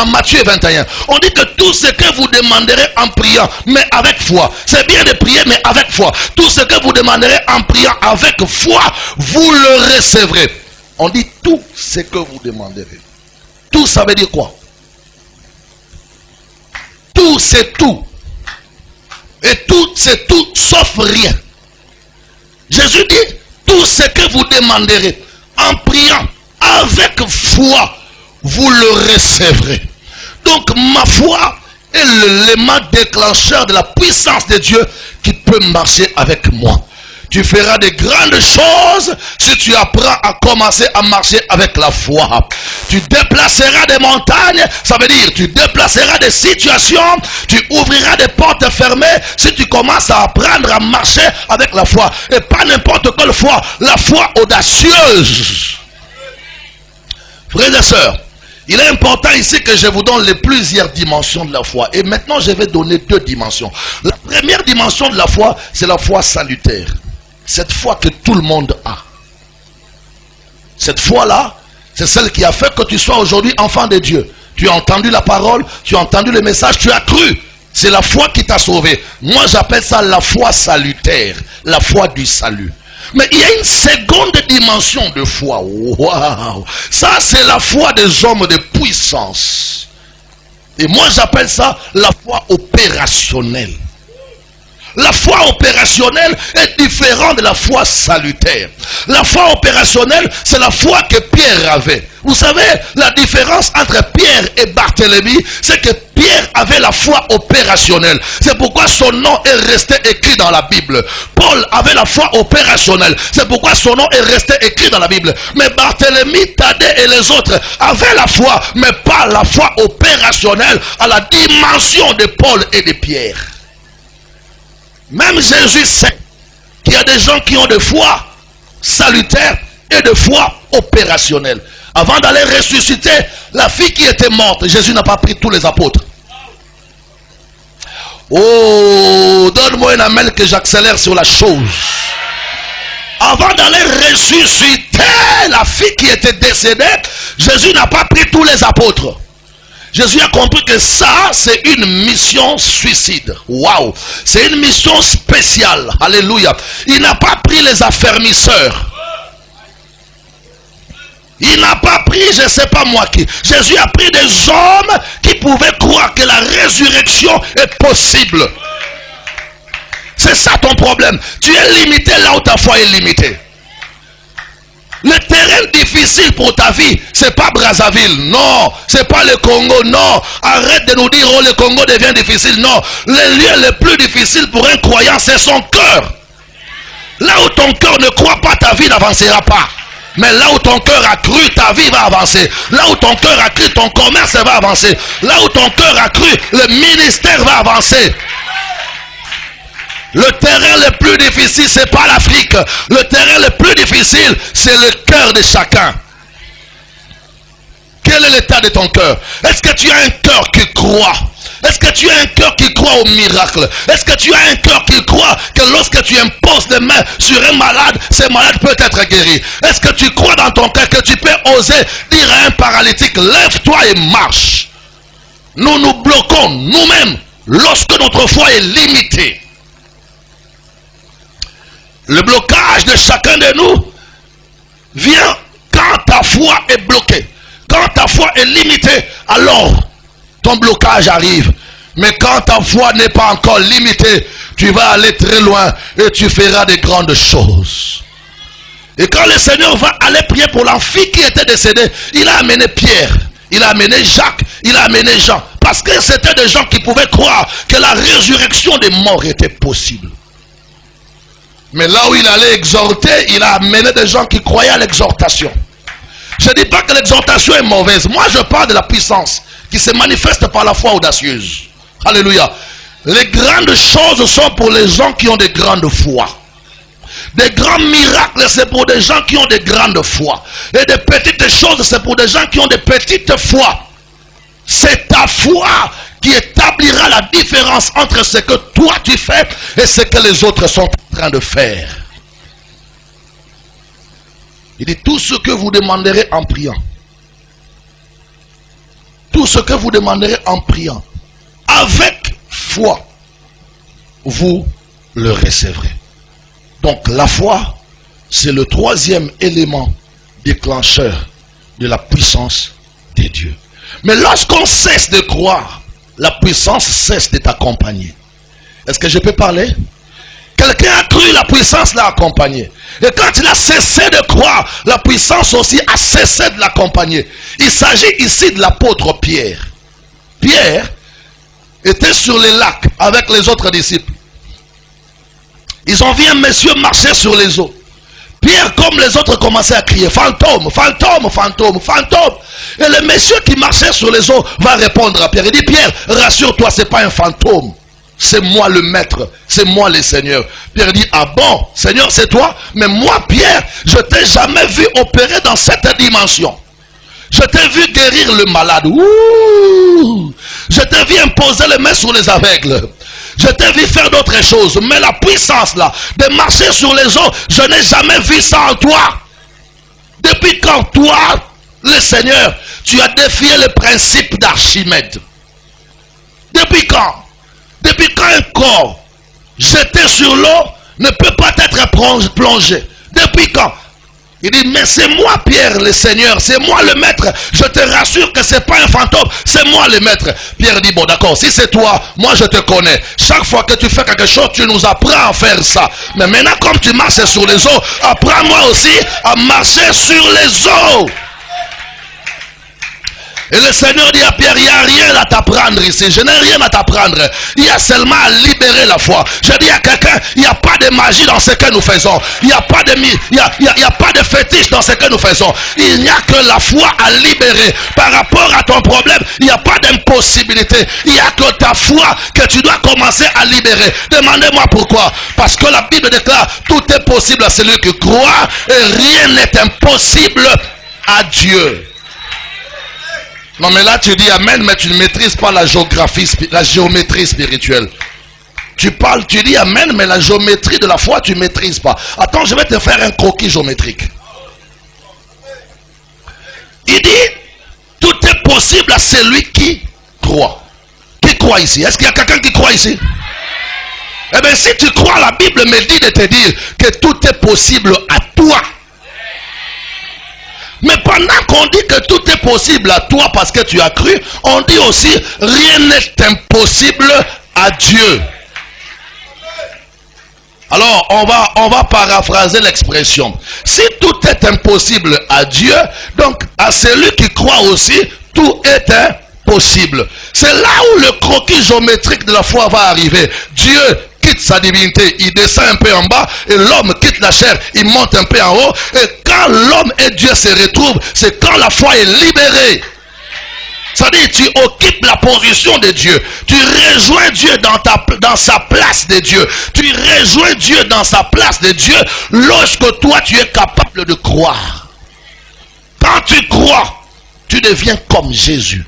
[SPEAKER 1] Matthieu 21. On dit que tout ce que vous demanderez en priant, mais avec foi. C'est bien de prier, mais avec foi. Tout ce que vous demanderez en priant avec foi, vous le recevrez. On dit tout ce que vous demanderez. Tout, ça veut dire quoi? Tout, c'est tout. Et tout, c'est tout, sauf rien. Jésus dit, tout ce que vous demanderez en priant avec foi, vous le recevrez. Donc ma foi est l'élément déclencheur de la puissance de Dieu qui peut marcher avec moi. Tu feras de grandes choses si tu apprends à commencer à marcher avec la foi. Tu déplaceras des montagnes, ça veut dire tu déplaceras des situations, tu ouvriras des portes fermées si tu commences à apprendre à marcher avec la foi. Et pas n'importe quelle foi, la foi audacieuse. Frères et sœurs, il est important ici que je vous donne les plusieurs dimensions de la foi. Et maintenant je vais donner deux dimensions. La première dimension de la foi, c'est la foi salutaire. Cette foi que tout le monde a. Cette foi-là, c'est celle qui a fait que tu sois aujourd'hui enfant de Dieu. Tu as entendu la parole, tu as entendu le message, tu as cru. C'est la foi qui t'a sauvé. Moi, j'appelle ça la foi salutaire, la foi du salut. Mais il y a une seconde dimension de foi. Waouh! Ça, c'est la foi des hommes de puissance. Et moi, j'appelle ça la foi opérationnelle. La foi opérationnelle est différente de la foi salutaire. La foi opérationnelle, c'est la foi que Pierre avait. Vous savez, la différence entre Pierre et Barthélemy, c'est que Pierre avait la foi opérationnelle. C'est pourquoi son nom est resté écrit dans la Bible. Paul avait la foi opérationnelle. C'est pourquoi son nom est resté écrit dans la Bible. Mais Barthélemy, Thaddée et les autres avaient la foi, mais pas la foi opérationnelle à la dimension de Paul et de Pierre. Même Jésus sait qu'il y a des gens qui ont de foi salutaire et de foi opérationnelle. Avant d'aller ressusciter la fille qui était morte, Jésus n'a pas pris tous les apôtres. Oh, donne-moi un amen que j'accélère sur la chose. Avant d'aller ressusciter la fille qui était décédée, Jésus n'a pas pris tous les apôtres. Jésus a compris que ça, c'est une mission suicide. Waouh! C'est une mission spéciale. Alléluia. Il n'a pas pris les affermisseurs. Il n'a pas pris, je ne sais pas moi qui. Jésus a pris des hommes qui pouvaient croire que la résurrection est possible. C'est ça ton problème. Tu es limité là où ta foi est limitée. Le terrain difficile pour ta vie, c'est pas Brazzaville, non. C'est pas le Congo, non. Arrête de nous dire, oh, le Congo devient difficile, non. Le lieu le plus difficile pour un croyant, c'est son cœur. Là où ton cœur ne croit pas, ta vie n'avancera pas. Mais là où ton cœur a cru, ta vie va avancer. Là où ton cœur a cru, ton commerce va avancer. Là où ton cœur a cru, le ministère va avancer. Le terrain le plus difficile, c'est pas l'Afrique. Le terrain le plus difficile, c'est le cœur de chacun. Quel est l'état de ton cœur? Est-ce que tu as un cœur qui croit? Est-ce que tu as un cœur qui croit au miracle? Est-ce que tu as un cœur qui croit que lorsque tu imposes les mains sur un malade, ce malade peut être guéri? Est-ce que tu crois dans ton cœur que tu peux oser dire à un paralytique, lève-toi et marche? Nous nous bloquons nous-mêmes lorsque notre foi est limitée. Le blocage de chacun de nous vient quand ta foi est bloquée. Quand ta foi est limitée, alors ton blocage arrive. Mais quand ta foi n'est pas encore limitée, tu vas aller très loin et tu feras de grandes choses. Et quand le Seigneur va aller prier pour l'enfant qui était décédé, il a amené Pierre, il a amené Jacques, il a amené Jean. Parce que c'était des gens qui pouvaient croire que la résurrection des morts était possible. Mais là où il allait exhorter, il a amené des gens qui croyaient à l'exhortation. Je ne dis pas que l'exhortation est mauvaise. Moi je parle de la puissance qui se manifeste par la foi audacieuse. Alléluia. Les grandes choses sont pour les gens qui ont de grandes foi. Des grands miracles, c'est pour des gens qui ont de grandes foi. Et des petites choses, c'est pour des gens qui ont de petites foi. C'est ta foi qui établira la différence entre ce que toi tu fais et ce que les autres sont en train de faire. Il dit tout ce que vous demanderez en priant. Tout ce que vous demanderez en priant. Avec foi, vous le recevrez. Donc la foi, c'est le troisième élément déclencheur de la puissance de Dieu. Mais lorsqu'on cesse de croire, la puissance cesse de t'accompagner. Est-ce que je peux parler? Quelqu'un a cru, la puissance l'a accompagné. Et quand il a cessé de croire, la puissance aussi a cessé de l'accompagner. Il s'agit ici de l'apôtre Pierre. Pierre était sur les lacs avec les autres disciples. Ils ont vu un monsieur marcher sur les eaux. Pierre, comme les autres, commençait à crier fantôme, fantôme, fantôme, fantôme. Et le monsieur qui marchait sur les eaux va répondre à Pierre. Il dit Pierre, rassure-toi, ce n'est pas un fantôme. C'est moi le maître, c'est moi le Seigneur. Pierre dit ah bon, Seigneur c'est toi? Mais moi Pierre, je t'ai jamais vu opérer dans cette dimension. Je t'ai vu guérir le malade. Ouh. Je t'ai vu imposer les mains sur les aveugles. Je t'ai vu faire d'autres choses. Mais la puissance là, de marcher sur les eaux, je n'ai jamais vu ça en toi. Depuis quand toi, le Seigneur, tu as défié le principe d'Archimède? Depuis quand? Depuis quand un corps jeté sur l'eau ne peut pas être plongé? Depuis quand? Il dit, mais c'est moi Pierre le Seigneur, c'est moi le maître. Je te rassure que ce n'est pas un fantôme, c'est moi le maître. Pierre dit, bon d'accord, si c'est toi, moi je te connais. Chaque fois que tu fais quelque chose, tu nous apprends à faire ça. Mais maintenant comme tu marches sur les eaux, apprends-moi aussi à marcher sur les eaux. Et le Seigneur dit à Pierre, il n'y a rien à t'apprendre ici. Je n'ai rien à t'apprendre. Il y a seulement à libérer la foi. Je dis à quelqu'un, il n'y a pas de magie dans ce que nous faisons. Il n'y a pas de pas de fétiche dans ce que nous faisons. Il n'y a que la foi à libérer. Par rapport à ton problème, il n'y a pas d'impossibilité. Il n'y a que ta foi que tu dois commencer à libérer. Demandez-moi pourquoi. Parce que la Bible déclare, tout est possible à celui qui croit et rien n'est impossible à Dieu. Non mais là tu dis amen, mais tu ne maîtrises pas la géométrie spirituelle. Tu parles, tu dis amen, mais la géométrie de la foi tu ne maîtrises pas. Attends, je vais te faire un croquis géométrique. Il dit, tout est possible à celui qui croit. Qui croit ici? Est-ce qu'il y a quelqu'un qui croit ici? Eh bien si tu crois, la Bible me dit de te dire que tout est possible à toi. Mais pendant qu'on dit que tout est possible à toi parce que tu as cru, on dit aussi rien n'est impossible à Dieu. Alors on va paraphraser l'expression. Si tout est impossible à Dieu, donc à celui qui croit aussi, tout est impossible. C'est là où le croquis géométrique de la foi va arriver. Dieu quitte sa divinité, il descend un peu en bas, et l'homme quitte la chair, il monte un peu en haut, et quand l'homme et Dieu se retrouvent, c'est quand la foi est libérée. C'est-à-dire, tu occupes la position de Dieu, tu rejoins Dieu dans sa place de Dieu, tu rejoins Dieu dans sa place de Dieu, lorsque toi tu es capable de croire. Quand tu crois, tu deviens comme Jésus.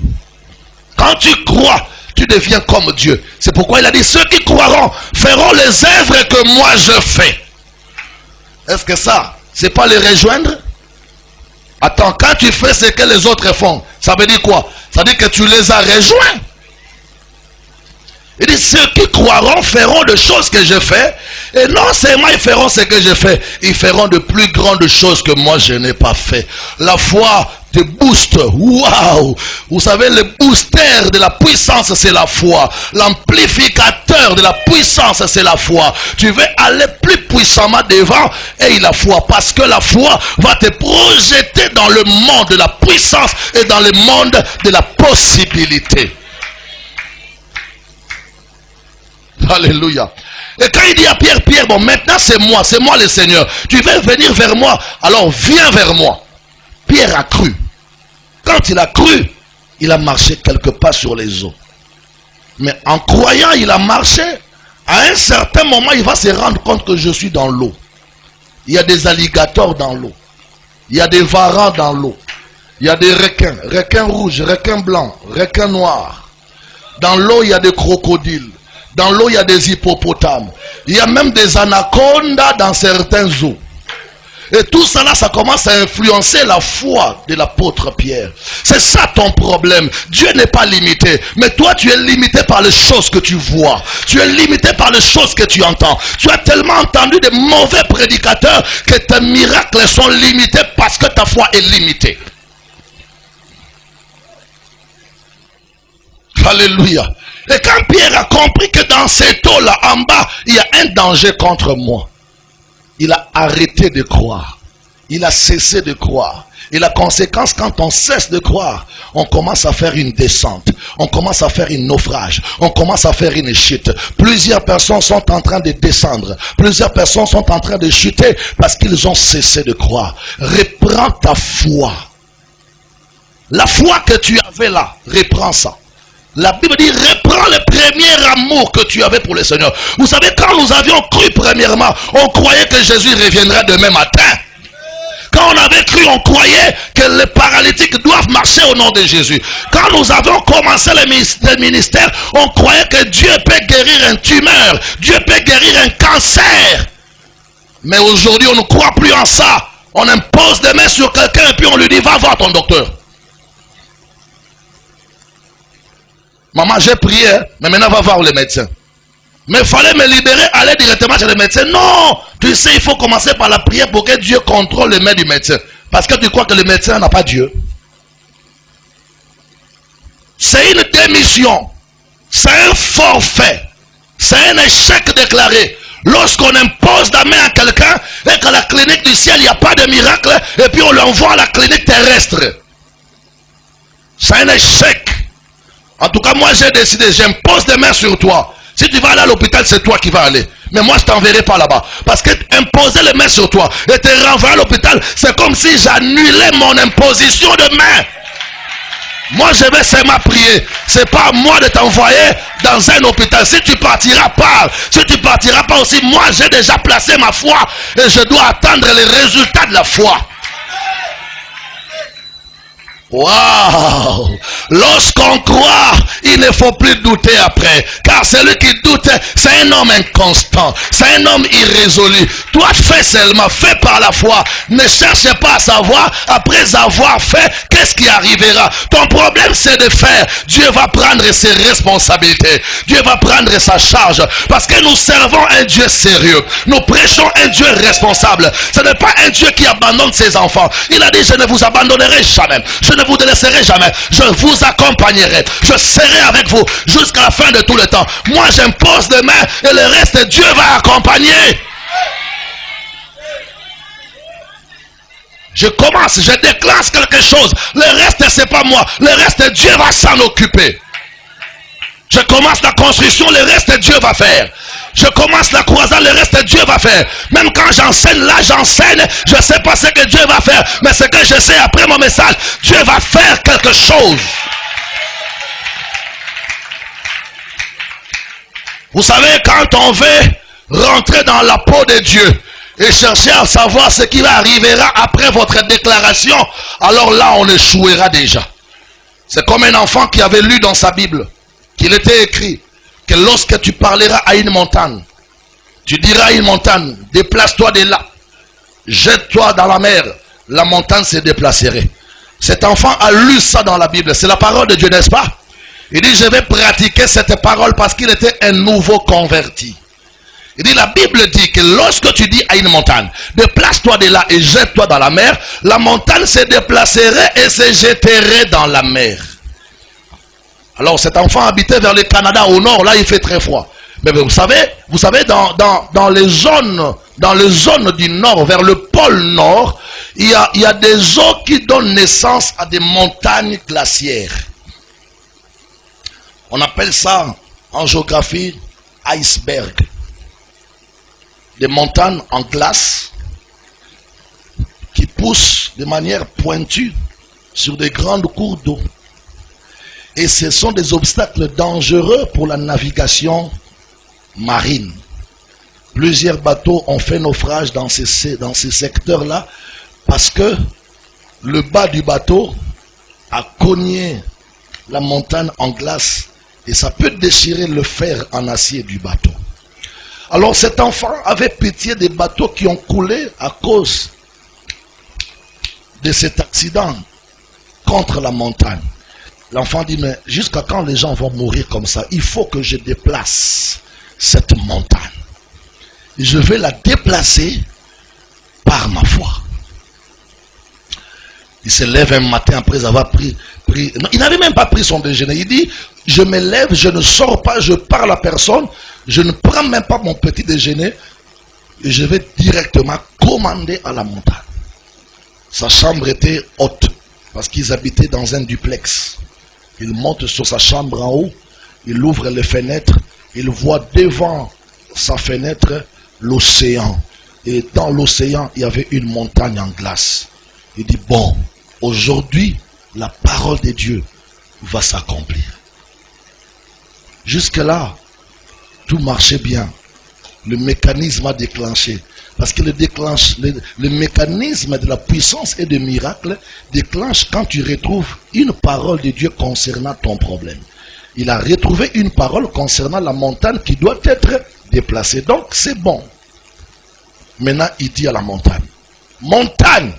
[SPEAKER 1] Quand tu crois, tu deviens comme Dieu. C'est pourquoi il a dit, ceux qui croiront feront les œuvres que moi je fais. Est-ce que ça, c'est pas les rejoindre? Attends, quand tu fais ce que les autres font, ça veut dire quoi? Ça veut dire que tu les as rejoints. Il dit, ceux qui croiront feront de choses que je fais. Et non seulement ils feront ce que je fais, ils feront de plus grandes choses que moi je n'ai pas fait. La foi te booste. Waouh! Vous savez, le booster de la puissance, c'est la foi. L'amplificateur de la puissance, c'est la foi. Tu veux aller plus puissamment devant, et la foi. Parce que la foi va te projeter dans le monde de la puissance et dans le monde de la possibilité. Alléluia. Et quand il dit à Pierre, Pierre, bon, maintenant c'est moi le Seigneur. Tu veux venir vers moi, alors viens vers moi. Pierre a cru. Quand il a cru, il a marché quelque part sur les eaux. Mais en croyant, il a marché. À un certain moment, il va se rendre compte que je suis dans l'eau. Il y a des alligators dans l'eau. Il y a des varans dans l'eau. Il y a des requins. Requins rouges, requins blancs, requins noirs. Dans l'eau, il y a des crocodiles. Dans l'eau, il y a des hippopotames. Il y a même des anacondas dans certains eaux. Et tout cela, ça commence à influencer la foi de l'apôtre Pierre. C'est ça ton problème. Dieu n'est pas limité. Mais toi, tu es limité par les choses que tu vois. Tu es limité par les choses que tu entends. Tu as tellement entendu de mauvais prédicateurs que tes miracles sont limités parce que ta foi est limitée. Alléluia. Et quand Pierre a compris que dans cette eau-là, en bas, il y a un danger contre moi, il a arrêté de croire. Il a cessé de croire. Et la conséquence, quand on cesse de croire, on commence à faire une descente. On commence à faire un naufrage. On commence à faire une chute. Plusieurs personnes sont en train de descendre. Plusieurs personnes sont en train de chuter parce qu'ils ont cessé de croire. Reprends ta foi. La foi que tu avais là, reprends ça. La Bible dit, reprends le premier amour que tu avais pour le Seigneur. Vous savez, quand nous avions cru premièrement, on croyait que Jésus reviendrait demain matin. Quand on avait cru, on croyait que les paralytiques doivent marcher au nom de Jésus. Quand nous avons commencé le ministère, on croyait que Dieu peut guérir une tumeur. Dieu peut guérir un cancer. Mais aujourd'hui, on ne croit plus en ça. On impose des mains sur quelqu'un et puis on lui dit, va voir ton docteur. Maman, j'ai prié, mais maintenant va voir le médecin. Mais il fallait me libérer, aller directement chez le médecin. Non, tu sais, il faut commencer par la prière pour que Dieu contrôle les mains du médecin. Parce que tu crois que le médecin n'a pas Dieu. C'est une démission. C'est un forfait. C'est un échec déclaré. Lorsqu'on impose la main à quelqu'un et qu'à la clinique du ciel, il n'y a pas de miracle, et puis on l'envoie à la clinique terrestre. C'est un échec. En tout cas, moi j'ai décidé, j'impose des mains sur toi. Si tu vas aller à l'hôpital, c'est toi qui vas aller. Mais moi, je t'enverrai pas là-bas. Parce que imposer les mains sur toi et te renvoyer à l'hôpital, c'est comme si j'annulais mon imposition de main. Moi, je vais seulement prier. C'est pas à moi de t'envoyer dans un hôpital. Si tu partiras, pars. Si tu partiras pas aussi, moi, j'ai déjà placé ma foi et je dois attendre les résultats de la foi. Waouh! Lorsqu'on croit, il ne faut plus douter après. Car celui qui doute, c'est un homme inconstant. C'est un homme irrésolu. Toi, fais seulement, fais par la foi. Ne cherche pas à savoir, après avoir fait, qu'est-ce qui arrivera. Ton problème, c'est de faire. Dieu va prendre ses responsabilités. Dieu va prendre sa charge. Parce que nous servons un Dieu sérieux. Nous prêchons un Dieu responsable. Ce n'est pas un Dieu qui abandonne ses enfants. Il a dit, je ne vous abandonnerai jamais. Je ne vous délaisserai jamais. Je vous accompagnerai. Je serai avec vous jusqu'à la fin de tout le temps. Moi, j'impose les mains et le reste, Dieu va accompagner. Je commence, je déclenche quelque chose. Le reste, c'est pas moi. Le reste, Dieu va s'en occuper. Je commence la construction, le reste, Dieu va faire. Je commence la croisade, le reste, Dieu va faire. Même quand j'enseigne, là, j'enseigne. Je ne sais pas ce que Dieu va faire. Mais ce que je sais après mon message, Dieu va faire quelque chose. Vous savez, quand on veut rentrer dans la peau de Dieu et chercher à savoir ce qui va arriver après votre déclaration, alors là, on échouera déjà. C'est comme un enfant qui avait lu dans sa Bible qu'il était écrit que lorsque tu parleras à une montagne, tu diras à une montagne, déplace-toi de là, jette-toi dans la mer, la montagne se déplacerait. Cet enfant a lu ça dans la Bible, c'est la parole de Dieu, n'est-ce pas? Il dit, je vais pratiquer cette parole parce qu'il était un nouveau converti. Il dit, la Bible dit que lorsque tu dis à une montagne, déplace-toi de là et jette-toi dans la mer, la montagne se déplacerait et se jetterait dans la mer. Alors cet enfant habitait vers le Canada au nord, là il fait très froid. Mais vous savez dans les zones du nord, vers le pôle nord, il y a des eaux qui donnent naissance à des montagnes glaciaires. On appelle ça en géographie iceberg. Des montagnes en glace qui poussent de manière pointue sur des grandes cours d'eau. Et ce sont des obstacles dangereux pour la navigation marine. Plusieurs bateaux ont fait naufrage dans ces secteurs-là parce que le bas du bateau a cogné la montagne en glace et ça peut déchirer le fer en acier du bateau. Alors cet enfant avait pitié des bateaux qui ont coulé à cause de cet accident contre la montagne. L'enfant dit, mais jusqu'à quand les gens vont mourir comme ça? Il faut que je déplace cette montagne. Et je vais la déplacer par ma foi. Il se lève un matin après avoir pris non, il n'avait même pas pris son déjeuner. Il dit, je me lève, je ne sors pas, je parle à personne, je ne prends même pas mon petit déjeuner et je vais directement commander à la montagne. Sa chambre était haute parce qu'ils habitaient dans un duplex. Il monte sur sa chambre en haut, il ouvre les fenêtres, il voit devant sa fenêtre l'océan. Et dans l'océan, il y avait une montagne en glace. Il dit, bon, aujourd'hui, la parole de Dieu va s'accomplir. Jusque-là, tout marchait bien. Le mécanisme a déclenché. Parce que le mécanisme de la puissance et des miracles déclenche quand tu retrouves une parole de Dieu concernant ton problème. Il a retrouvé une parole concernant la montagne qui doit être déplacée. Donc c'est bon. Maintenant il dit à la montagne, montagne,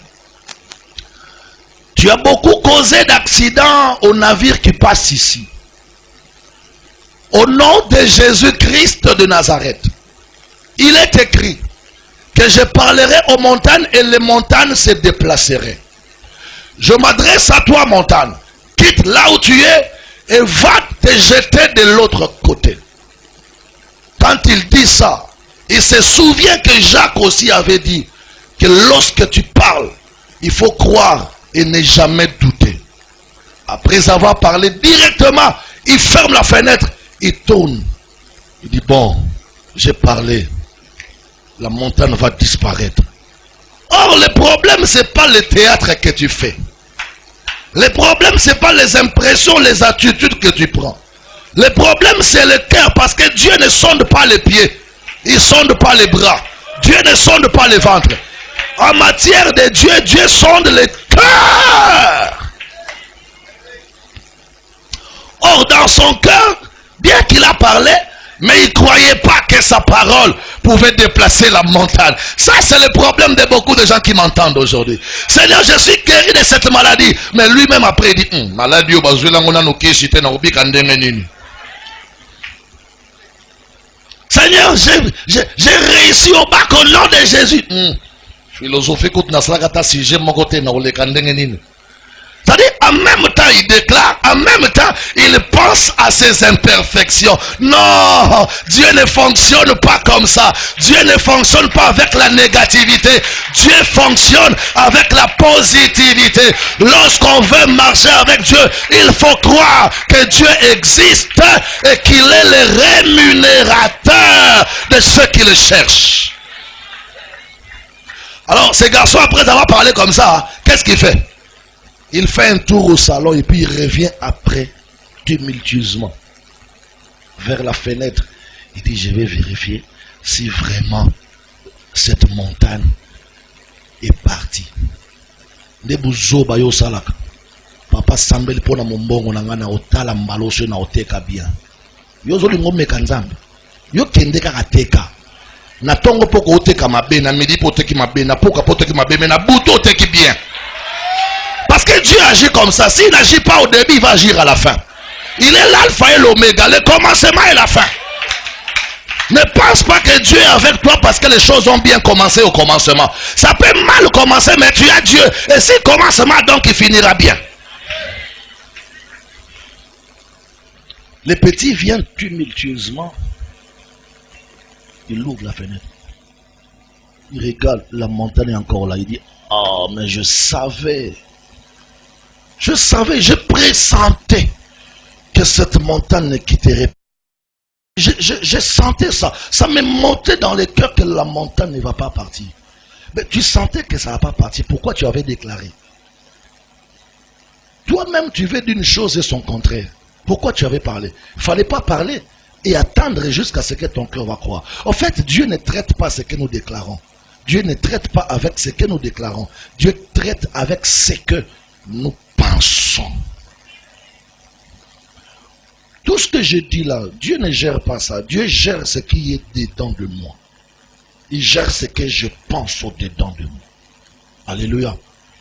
[SPEAKER 1] tu as beaucoup causé d'accidents aux navires qui passent ici. Au nom de Jésus-Christ de Nazareth, il est écrit que je parlerai aux montagnes et les montagnes se déplaceraient. Je m'adresse à toi, montagne. Quitte là où tu es et va te jeter de l'autre côté. Quand il dit ça, il se souvient que Jacques aussi avait dit que lorsque tu parles, il faut croire et ne jamais douter. Après avoir parlé directement, il ferme la fenêtre, il tourne. Il dit, bon, j'ai parlé. La montagne va disparaître. Or, le problème, ce n'est pas le théâtre que tu fais. Le problème, ce n'est pas les impressions, les attitudes que tu prends. Le problème, c'est le cœur, parce que Dieu ne sonde pas les pieds. Il ne sonde pas les bras. Dieu ne sonde pas le ventre. En matière de Dieu, Dieu sonde le cœur. Or, dans son cœur, bien qu'il a parlé, mais il ne croyait pas que sa parole pouvait déplacer la montagne. Ça, c'est le problème de beaucoup de gens qui m'entendent aujourd'hui. Seigneur, je suis guéri de cette maladie. Mais lui-même après, il dit, maladie, Seigneur, j'ai réussi au bac au nom de Jésus. Philosophie, si j'ai mon côté, c'est-à-dire, en même temps, il déclare, en même temps, il pense à ses imperfections. Non, Dieu ne fonctionne pas comme ça. Dieu ne fonctionne pas avec la négativité. Dieu fonctionne avec la positivité. Lorsqu'on veut marcher avec Dieu, il faut croire que Dieu existe et qu'il est le rémunérateur de ceux qui le cherchent. Alors, ces garçons, après avoir parlé comme ça, qu'est-ce qu'il fait? Il fait un tour au salon et puis il revient après, tumultueusement, vers la fenêtre. Il dit, je vais vérifier si vraiment cette montagne est partie. Papa sambeli pona mombongo nangana otala mbalosho na oteka bien. Yo zoli ngome kanzambe. Yo kendeka kateka. Na tongo poko oteka mabe na midi poteki mabe na poka poteki mabe mais na buto oteki bien. Parce que Dieu agit comme ça. S'il n'agit pas au début, il va agir à la fin. Il est l'alpha et l'oméga, le commencement et la fin. Ne pense pas que Dieu est avec toi parce que les choses ont bien commencé au commencement. Ça peut mal commencer, mais tu as Dieu. Et s'il commence mal, donc il finira bien. Les petits viennent tumultueusement. Il ouvre la fenêtre. Il regarde, la montagne est encore là. Il dit, oh, mais je savais, je pressentais que cette montagne ne quitterait pas. Je sentais ça. Ça me montait dans le cœur que la montagne ne va pas partir. Mais tu sentais que ça ne va pas partir. Pourquoi tu avais déclaré? Toi-même, tu veux d'une chose et son contraire. Pourquoi tu avais parlé? Il ne fallait pas parler et attendre jusqu'à ce que ton cœur va croire. En fait, Dieu ne traite pas ce que nous déclarons. Dieu ne traite pas avec ce que nous déclarons. Dieu traite avec ce que nous pensons. Tout ce que je dis là, Dieu ne gère pas ça. Dieu gère ce qui est dedans de moi. Il gère ce que je pense au dedans de moi. Alléluia.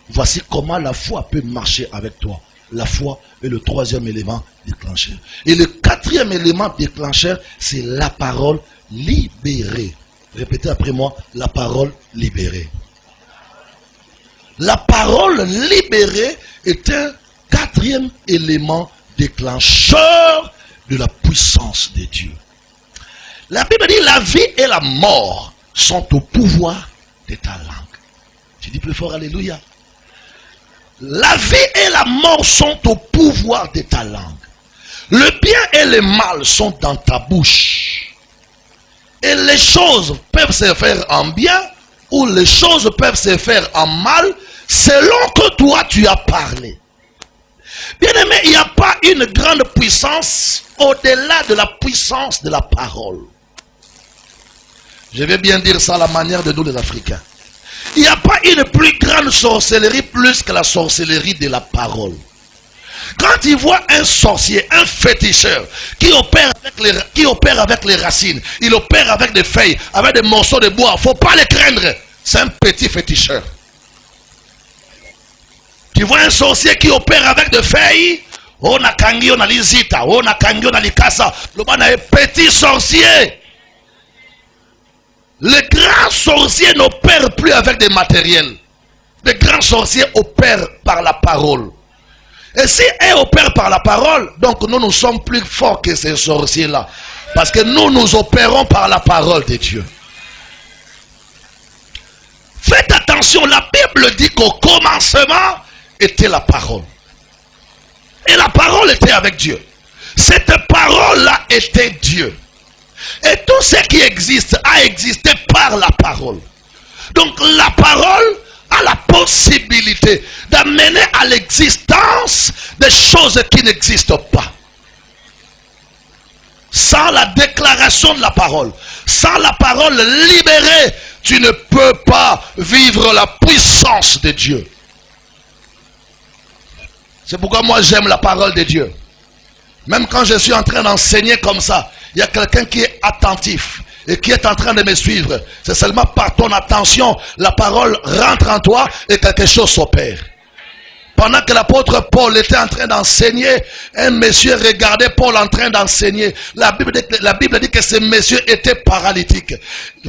[SPEAKER 1] Voici comment la foi peut marcher avec toi. La foi est le troisième élément déclencheur. Et le quatrième élément déclencheur, c'est la parole libérée. Répétez après moi, la parole libérée. La parole libérée est un quatrième élément déclencheur de la puissance de Dieu. La Bible dit, la vie et la mort sont au pouvoir de ta langue. Tu dis plus fort, alléluia. La vie et la mort sont au pouvoir de ta langue. Le bien et le mal sont dans ta bouche. Et les choses peuvent se faire en bien ou les choses peuvent se faire en mal selon que toi tu as parlé. Bien aimé, il n'y a pas une grande puissance au-delà de la puissance de la parole. Je vais bien dire ça à la manière de nous les Africains. Il n'y a pas une plus grande sorcellerie plus que la sorcellerie de la parole. Quand il voit un sorcier, un féticheur qui opère avec les racines, il opère avec des feuilles, avec des morceaux de bois, il ne faut pas les craindre. C'est un petit féticheur. Tu vois un sorcier qui opère avec des feuilles, on a kangi, on a l'izita, on a kangi, on a l'ikasa, le ban est petit sorcier. Les grands sorciers n'opèrent plus avec des matériels. Les grands sorciers opèrent par la parole. Et si eux opèrent par la parole, donc nous sommes plus forts que ces sorciers-là. Parce que nous opérons par la parole de Dieu. Faites attention, la Bible dit qu'au commencement était la parole. Et la parole était avec Dieu. Cette parole-là était Dieu. Et tout ce qui existe a existé par la parole. Donc la parole a la possibilité d'amener à l'existence des choses qui n'existent pas. Sans la déclaration de la parole, sans la parole libérée, tu ne peux pas vivre la puissance de Dieu. C'est pourquoi moi j'aime la parole de Dieu. Même quand je suis en train d'enseigner comme ça, il y a quelqu'un qui est attentif et qui est en train de me suivre. C'est seulement par ton attention, la parole rentre en toi et quelque chose s'opère. Pendant que l'apôtre Paul était en train d'enseigner, un monsieur regardait Paul en train d'enseigner. La Bible dit que ce monsieur était paralytique.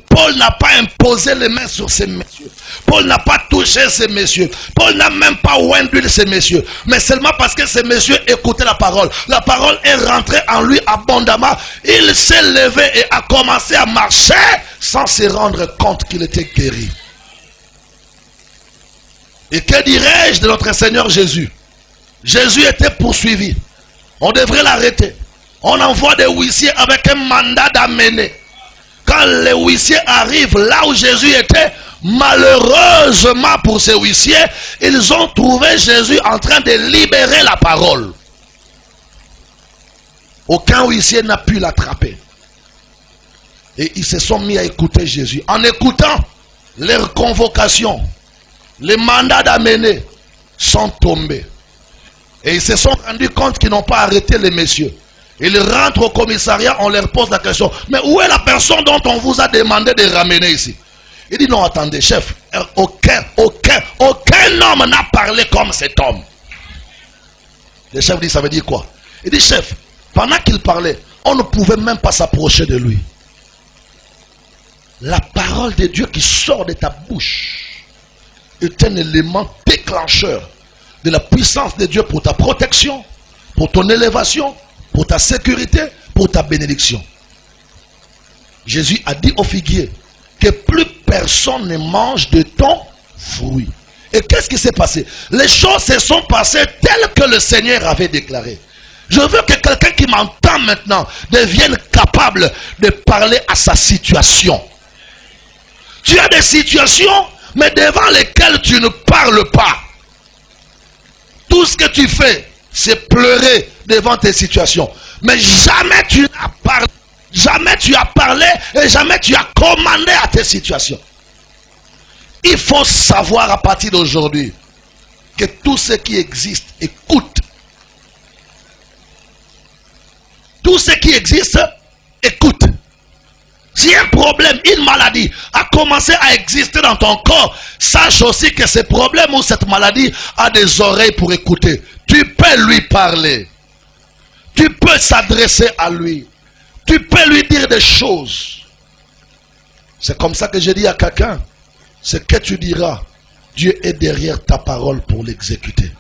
[SPEAKER 1] Paul n'a pas imposé les mains sur ces messieurs. Paul n'a pas touché ces messieurs. Paul n'a même pas oint d'huile ces messieurs. Mais seulement parce que ces messieurs écoutaient la parole. La parole est rentrée en lui abondamment. Il s'est levé et a commencé à marcher sans se rendre compte qu'il était guéri. Et que dirais-je de notre Seigneur Jésus? Jésus était poursuivi. On devrait l'arrêter. On envoie des huissiers avec un mandat d'amener. Quand les huissiers arrivent là où Jésus était, malheureusement pour ces huissiers, ils ont trouvé Jésus en train de libérer la parole. Aucun huissier n'a pu l'attraper. Et ils se sont mis à écouter Jésus. En écoutant leur convocation, les mandats d'amener sont tombés. Et ils se sont rendus compte qu'ils n'ont pas arrêté les messieurs. Ils rentrent au commissariat, on leur pose la question. Mais où est la personne dont on vous a demandé de ramener ici? Il dit non, attendez, chef. Aucun homme n'a parlé comme cet homme. Le chef dit, ça veut dire quoi? Il dit, chef, pendant qu'il parlait, on ne pouvait même pas s'approcher de lui. La parole de Dieu qui sort de ta bouche est un élément déclencheur de la puissance de Dieu pour ta protection, pour ton élévation, pour ta sécurité, pour ta bénédiction. Jésus a dit au figuier que plus personne ne mange de ton fruit. Et qu'est-ce qui s'est passé? Les choses se sont passées telles que le Seigneur avait déclaré. Je veux que quelqu'un qui m'entend maintenant devienne capable de parler à sa situation. Tu as des situations, mais devant lesquelles tu ne parles pas. Tout ce que tu fais, c'est pleurer devant tes situations. Mais jamais tu n'as parlé. Jamais tu as parlé et jamais tu as commandé à tes situations. Il faut savoir à partir d'aujourd'hui que tout ce qui existe écoute. Tout ce qui existe écoute. Si un problème, une maladie a commencé à exister dans ton corps, sache aussi que ce problème ou cette maladie a des oreilles pour écouter. Tu peux lui parler. Tu peux s'adresser à lui. Tu peux lui dire des choses. C'est comme ça que je dis à quelqu'un. Ce que tu diras, Dieu est derrière ta parole pour l'exécuter.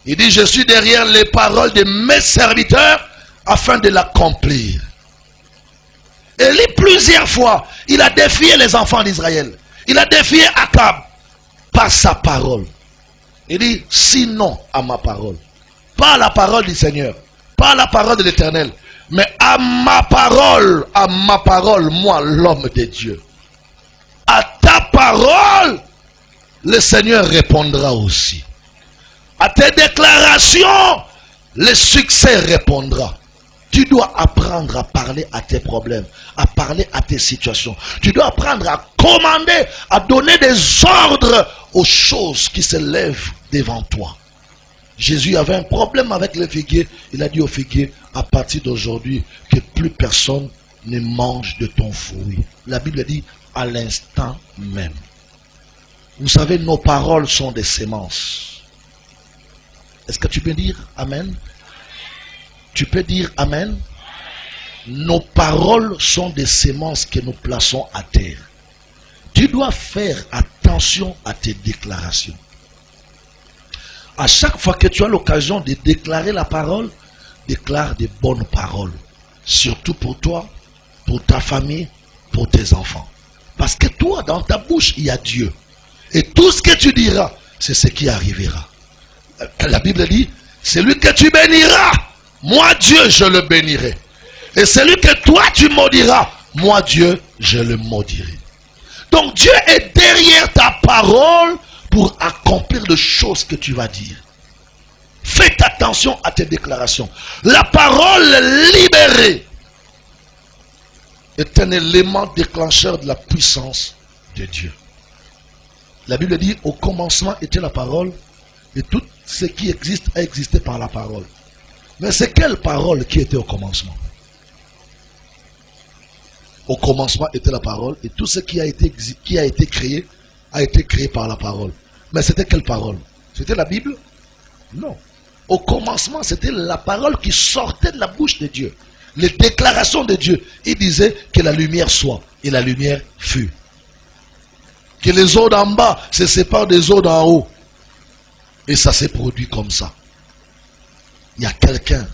[SPEAKER 1] Il dit, je suis derrière les paroles de mes serviteurs afin de l'accomplir. Élie, plusieurs fois, il a défié les enfants d'Israël. Il a défié Akab par sa parole. Il dit, sinon à ma parole. Pas à la parole du Seigneur. Pas à la parole de l'Éternel. Mais à ma parole, moi, l'homme de Dieu. À ta parole, le Seigneur répondra aussi. À tes déclarations, le succès répondra. Tu dois apprendre à parler à tes problèmes, à parler à tes situations. Tu dois apprendre à commander, à donner des ordres aux choses qui se lèvent devant toi. Jésus avait un problème avec le figuier. Il a dit au figuier, à partir d'aujourd'hui, que plus personne ne mange de ton fruit. La Bible dit, à l'instant même. Vous savez, nos paroles sont des semences. Est-ce que tu peux dire Amen? Tu peux dire Amen? Nos paroles sont des semences que nous plaçons à terre. Tu dois faire attention à tes déclarations. À chaque fois que tu as l'occasion de déclarer la parole, déclare des bonnes paroles. Surtout pour toi, pour ta famille, pour tes enfants. Parce que toi, dans ta bouche, il y a Dieu. Et tout ce que tu diras, c'est ce qui arrivera. La Bible dit, celui que tu béniras, moi Dieu, je le bénirai. Et celui que toi tu maudiras, moi Dieu, je le maudirai. Donc Dieu est derrière ta parole pour accomplir les choses que tu vas dire. Faites attention à tes déclarations. La parole libérée est un élément déclencheur de la puissance de Dieu. La Bible dit, au commencement était la parole, et tout ce qui existe a existé par la parole. Mais c'est quelle parole qui était au commencement? Au commencement était la parole, et tout ce qui a été créé a été créé par la parole. Mais c'était quelle parole? C'était la Bible? Non. Au commencement, c'était la parole qui sortait de la bouche de Dieu. Les déclarations de Dieu. Il disait que la lumière soit, et la lumière fut. Que les eaux d'en bas se séparent des eaux d'en haut. Et ça s'est produit comme ça. Il y a quelqu'un,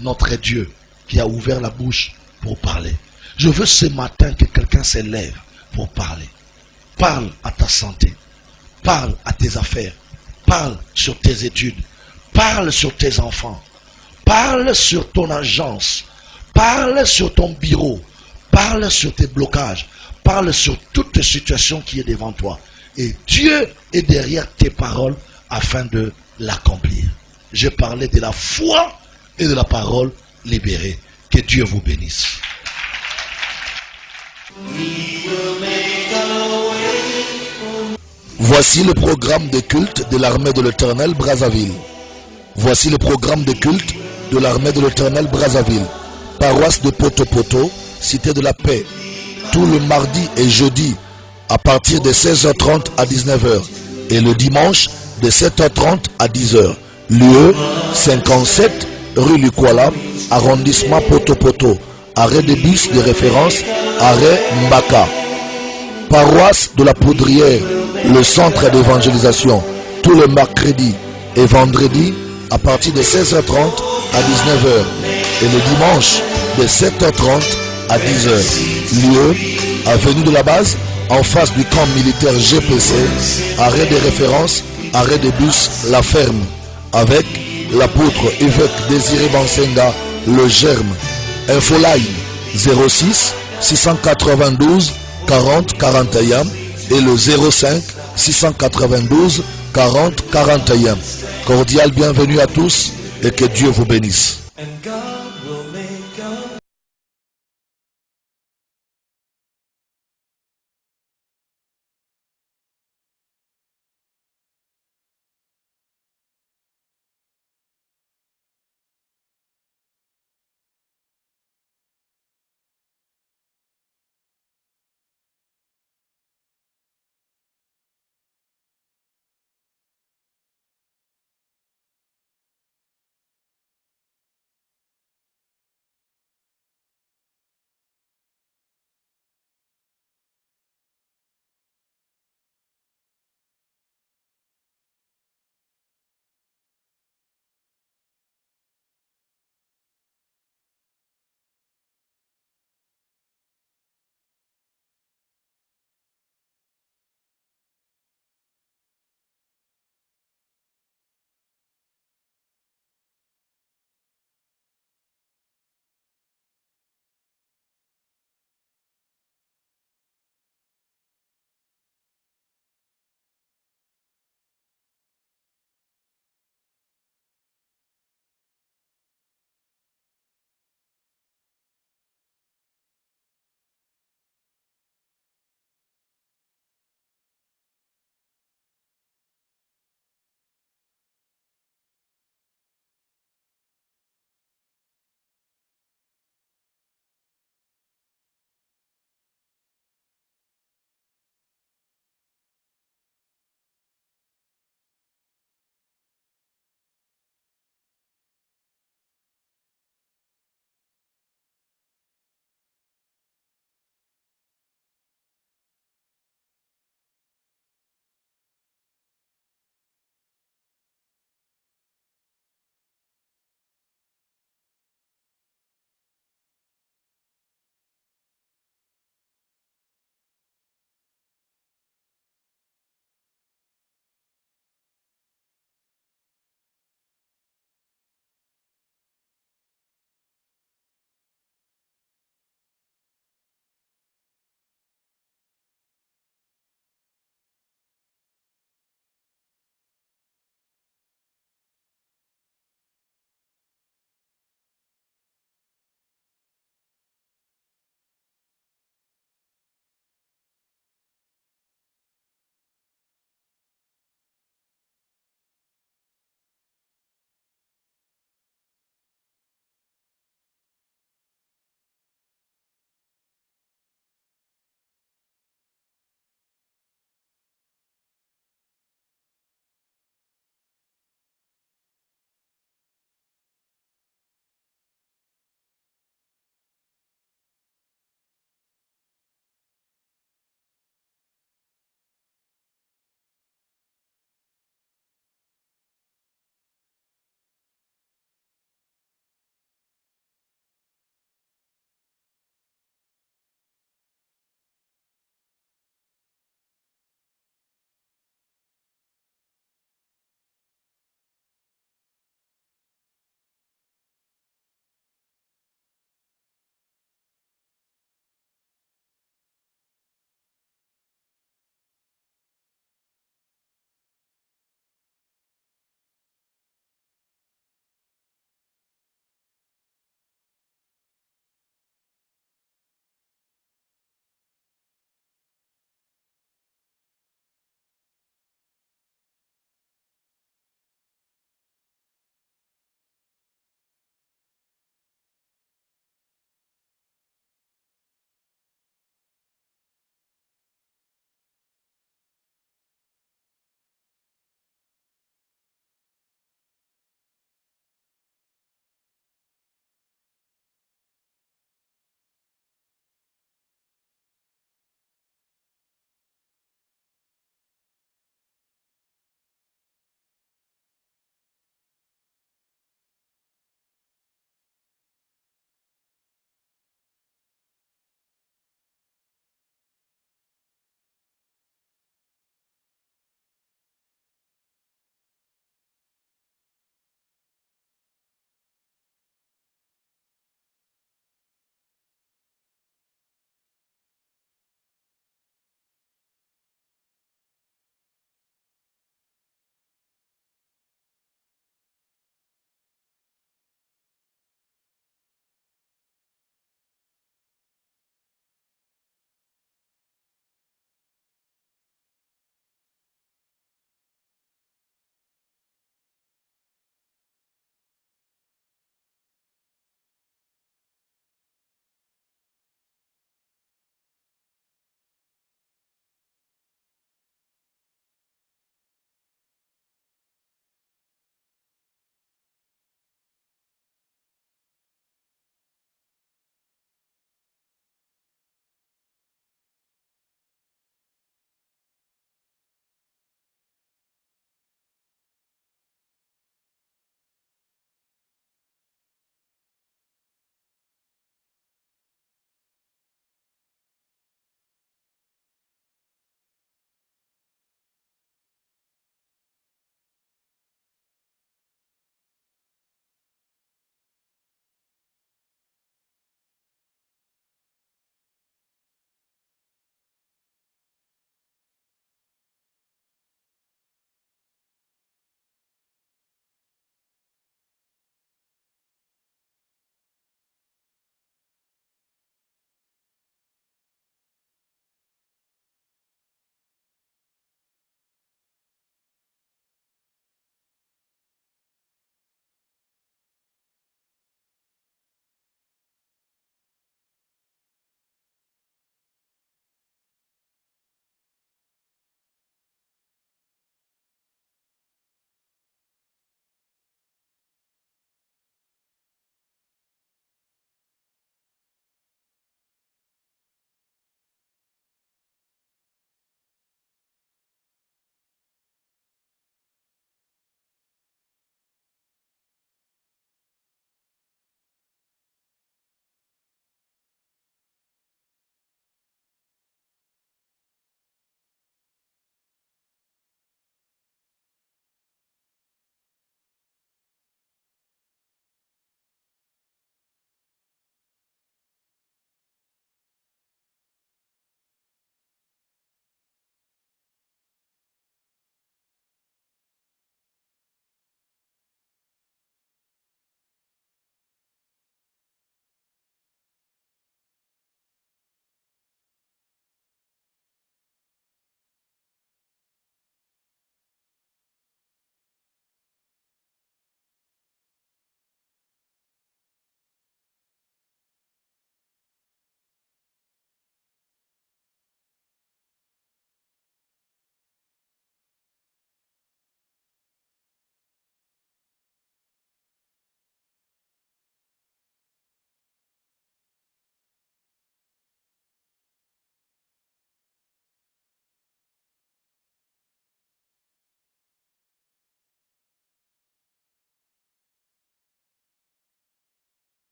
[SPEAKER 1] notre Dieu, qui a ouvert la bouche pour parler. Je veux ce matin que quelqu'un se lève pour parler. Parle à ta santé. Parle à tes affaires. Parle sur tes études. Parle sur tes enfants. Parle sur ton agence. Parle sur ton bureau. Parle sur tes blocages. Parle sur toute situation qui est devant toi. Et Dieu est derrière tes paroles afin de l'accomplir. Je parlais de la foi et de la parole libérée. Que Dieu vous bénisse.
[SPEAKER 2] Voici le programme de culte de l'armée de l'Éternel Brazzaville. Voici le programme de culte de l'armée de l'Éternel Brazzaville. Paroisse de Poto-Poto, Cité de la Paix. Tout le mardi et jeudi à partir de 16h30 à 19h. Et le dimanche de 7h30 à 10h. Lieu 57 rue Lukwala, arrondissement Poto-Poto. Arrêt de bus de référence, arrêt Mbaka. Paroisse de la Poudrière, le centre d'évangélisation, tous les mercredis et vendredis à partir de 16h30 à 19h et le dimanche de 7h30 à 10h. Lieu, avenue de la Base, en face du camp militaire GPC, arrêt de référence, arrêt de bus La Ferme, avec l'apôtre évêque Désiré Bansenga, le Germe. Infoline 06 692 40 41 et le 05 692 40 41. Cordial bienvenue à tous et que Dieu vous bénisse.